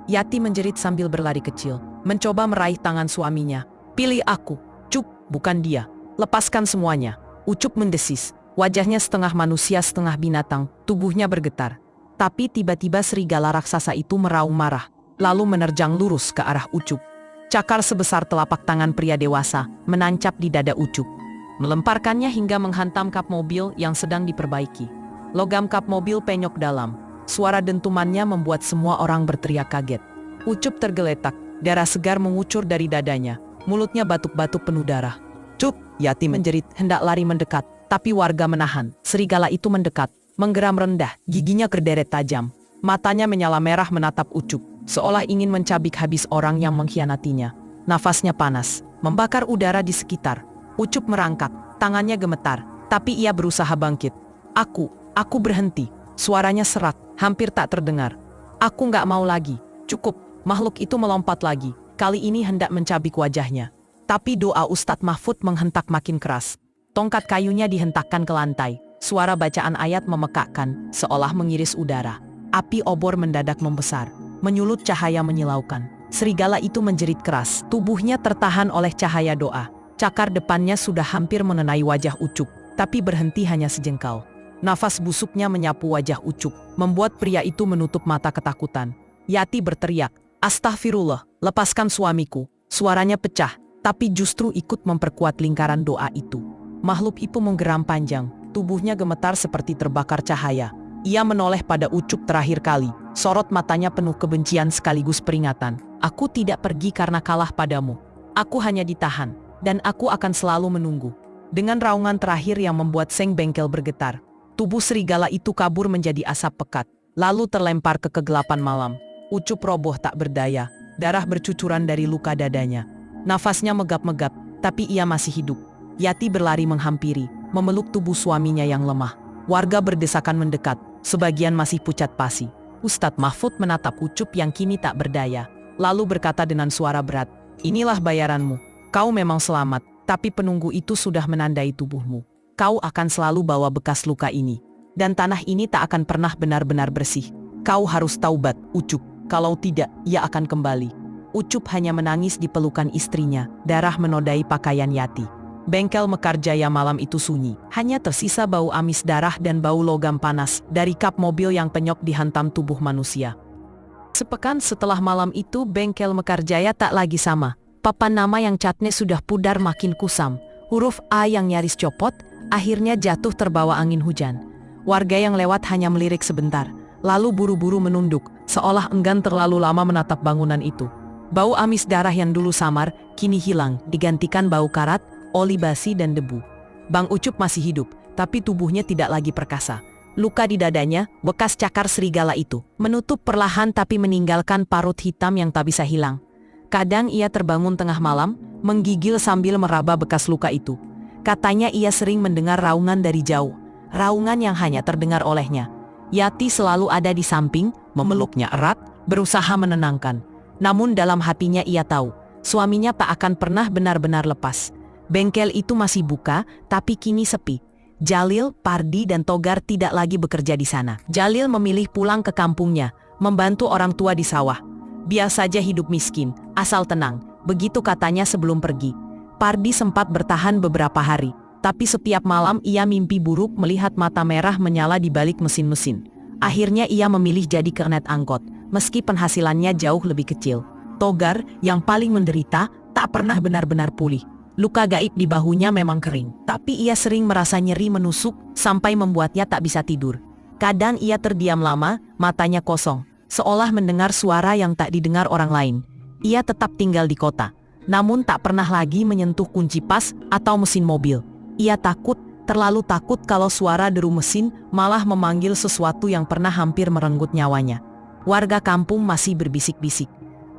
Yati menjerit sambil berlari kecil, mencoba meraih tangan suaminya. "Pilih aku, Cup, bukan dia. Lepaskan semuanya." Ucup mendesis, wajahnya setengah manusia setengah binatang, tubuhnya bergetar. Tapi tiba-tiba serigala raksasa itu meraung marah, lalu menerjang lurus ke arah Ucup. Cakar sebesar telapak tangan pria dewasa menancap di dada Ucup, melemparkannya hingga menghantam kap mobil yang sedang diperbaiki. Logam kap mobil penyok dalam. Suara dentumannya membuat semua orang berteriak kaget. Ucup tergeletak, darah segar mengucur dari dadanya. Mulutnya batuk-batuk penuh darah. "Cup!" Yati menjerit, hendak lari mendekat. Tapi warga menahan. Serigala itu mendekat, menggeram rendah, giginya berderet tajam. Matanya menyala merah menatap Ucup, seolah ingin mencabik habis orang yang mengkhianatinya. Nafasnya panas, membakar udara di sekitar. Ucup merangkak, tangannya gemetar, tapi ia berusaha bangkit. Aku berhenti." Suaranya serak, hampir tak terdengar. "Aku nggak mau lagi. Cukup." Makhluk itu melompat lagi, kali ini hendak mencabik wajahnya. Tapi doa Ustadz Mahfud menghentak makin keras. Tongkat kayunya dihentakkan ke lantai. Suara bacaan ayat memekakkan, seolah mengiris udara. Api obor mendadak membesar, menyulut cahaya menyilaukan. Serigala itu menjerit keras, tubuhnya tertahan oleh cahaya doa. Cakar depannya sudah hampir mengenai wajah Ucup, tapi berhenti hanya sejengkal. Nafas busuknya menyapu wajah Ucup, membuat pria itu menutup mata ketakutan. Yati berteriak, "Astagfirullah, lepaskan suamiku." Suaranya pecah, tapi justru ikut memperkuat lingkaran doa itu. Makhluk itu menggeram panjang, tubuhnya gemetar seperti terbakar cahaya. Ia menoleh pada Ucup terakhir kali, sorot matanya penuh kebencian sekaligus peringatan. "Aku tidak pergi karena kalah padamu. Aku hanya ditahan, dan aku akan selalu menunggu." Dengan raungan terakhir yang membuat seng bengkel bergetar, tubuh serigala itu kabur menjadi asap pekat, lalu terlempar ke kegelapan malam. Ucup roboh tak berdaya, darah bercucuran dari luka dadanya. Nafasnya megap-megap, tapi ia masih hidup. Yati berlari menghampiri, memeluk tubuh suaminya yang lemah. Warga berdesakan mendekat, sebagian masih pucat pasi. Ustadz Mahfud menatap Ucup yang kini tak berdaya, lalu berkata dengan suara berat, "Inilah bayaranmu. Kau memang selamat, tapi penunggu itu sudah menandai tubuhmu. Kau akan selalu bawa bekas luka ini." dan tanah ini tak akan pernah benar-benar bersih. Kau harus taubat, Ucup. Kalau tidak, ia akan kembali. Ucup hanya menangis di pelukan istrinya, darah menodai pakaian Yati. Bengkel Mekarjaya malam itu sunyi, hanya tersisa bau amis darah dan bau logam panas dari kap mobil yang penyok dihantam tubuh manusia. Sepekan setelah malam itu, bengkel Mekarjaya tak lagi sama. Papan nama yang catnya sudah pudar makin kusam. Huruf A yang nyaris copot, akhirnya jatuh terbawa angin hujan. Warga yang lewat hanya melirik sebentar, lalu buru-buru menunduk, seolah enggan terlalu lama menatap bangunan itu. Bau amis darah yang dulu samar, kini hilang, digantikan bau karat, oli basi dan debu. Bang Ucup masih hidup, tapi tubuhnya tidak lagi perkasa. Luka di dadanya, bekas cakar serigala itu, menutup perlahan tapi meninggalkan parut hitam yang tak bisa hilang. Kadang ia terbangun tengah malam, menggigil sambil meraba bekas luka itu. Katanya ia sering mendengar raungan dari jauh, raungan yang hanya terdengar olehnya. Yati selalu ada di samping, memeluknya erat, berusaha menenangkan. Namun dalam hatinya ia tahu, suaminya tak akan pernah benar-benar lepas. Bengkel itu masih buka, tapi kini sepi. Jalil, Pardi dan Togar tidak lagi bekerja di sana. Jalil memilih pulang ke kampungnya, membantu orang tua di sawah. Biar saja hidup miskin, asal tenang, begitu katanya sebelum pergi. Pardi sempat bertahan beberapa hari, tapi setiap malam ia mimpi buruk melihat mata merah menyala di balik mesin-mesin. Akhirnya ia memilih jadi kernet angkot, meski penghasilannya jauh lebih kecil. Togar, yang paling menderita, tak pernah benar-benar pulih. Luka gaib di bahunya memang kering, tapi ia sering merasa nyeri menusuk sampai membuatnya tak bisa tidur. Kadang ia terdiam lama, matanya kosong, seolah mendengar suara yang tak didengar orang lain. Ia tetap tinggal di kota, namun tak pernah lagi menyentuh kunci pas atau mesin mobil. Ia takut, terlalu takut kalau suara deru mesin malah memanggil sesuatu yang pernah hampir merenggut nyawanya. Warga kampung masih berbisik-bisik.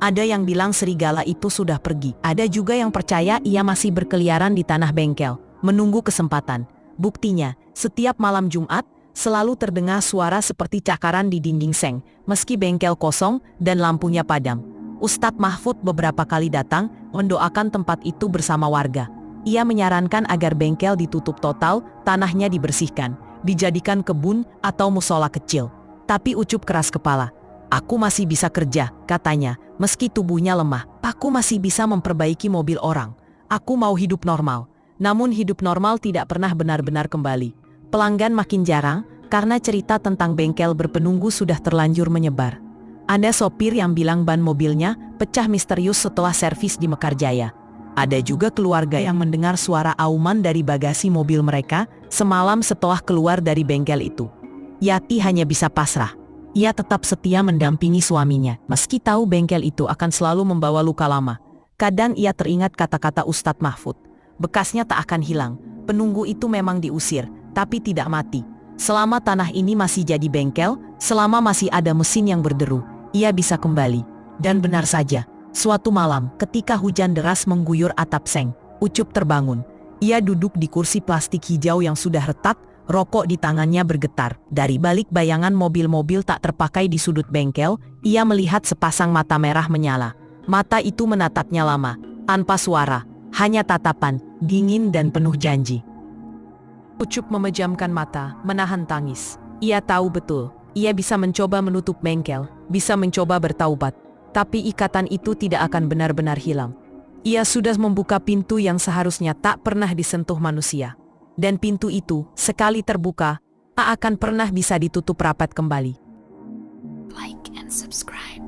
Ada yang bilang serigala itu sudah pergi. Ada juga yang percaya ia masih berkeliaran di tanah bengkel, menunggu kesempatan. Buktinya, setiap malam Jumat, selalu terdengar suara seperti cakaran di dinding seng, meski bengkel kosong dan lampunya padam. Ustadz Mahfud beberapa kali datang, mendoakan tempat itu bersama warga. Ia menyarankan agar bengkel ditutup total, tanahnya dibersihkan, dijadikan kebun atau musola kecil. Tapi Ucup keras kepala. Aku masih bisa kerja, katanya, meski tubuhnya lemah. Aku masih bisa memperbaiki mobil orang. Aku mau hidup normal. Namun hidup normal tidak pernah benar-benar kembali. Pelanggan makin jarang, karena cerita tentang bengkel berpenunggu sudah terlanjur menyebar. Ada sopir yang bilang ban mobilnya pecah misterius setelah servis di Mekarjaya. Ada juga keluarga yang mendengar suara auman dari bagasi mobil mereka semalam setelah keluar dari bengkel itu. Yati hanya bisa pasrah. Ia tetap setia mendampingi suaminya, meski tahu bengkel itu akan selalu membawa luka lama. Kadang ia teringat kata-kata Ustadz Mahfud. Bekasnya tak akan hilang. Penunggu itu memang diusir, tapi tidak mati. Selama tanah ini masih jadi bengkel, selama masih ada mesin yang berderu, ia bisa kembali. Dan benar saja, suatu malam ketika hujan deras mengguyur atap seng, Ucup terbangun. Ia duduk di kursi plastik hijau yang sudah retak, rokok di tangannya bergetar. Dari balik bayangan mobil-mobil tak terpakai di sudut bengkel, ia melihat sepasang mata merah menyala. Mata itu menatapnya lama, tanpa suara, hanya tatapan, dingin dan penuh janji. Ucup memejamkan mata, menahan tangis. Ia tahu betul, ia bisa mencoba menutup bengkel, bisa mencoba bertaubat, tapi ikatan itu tidak akan benar-benar hilang. Ia sudah membuka pintu yang seharusnya tak pernah disentuh manusia. Dan pintu itu, sekali terbuka, tak akan pernah bisa ditutup rapat kembali. Like and subscribe.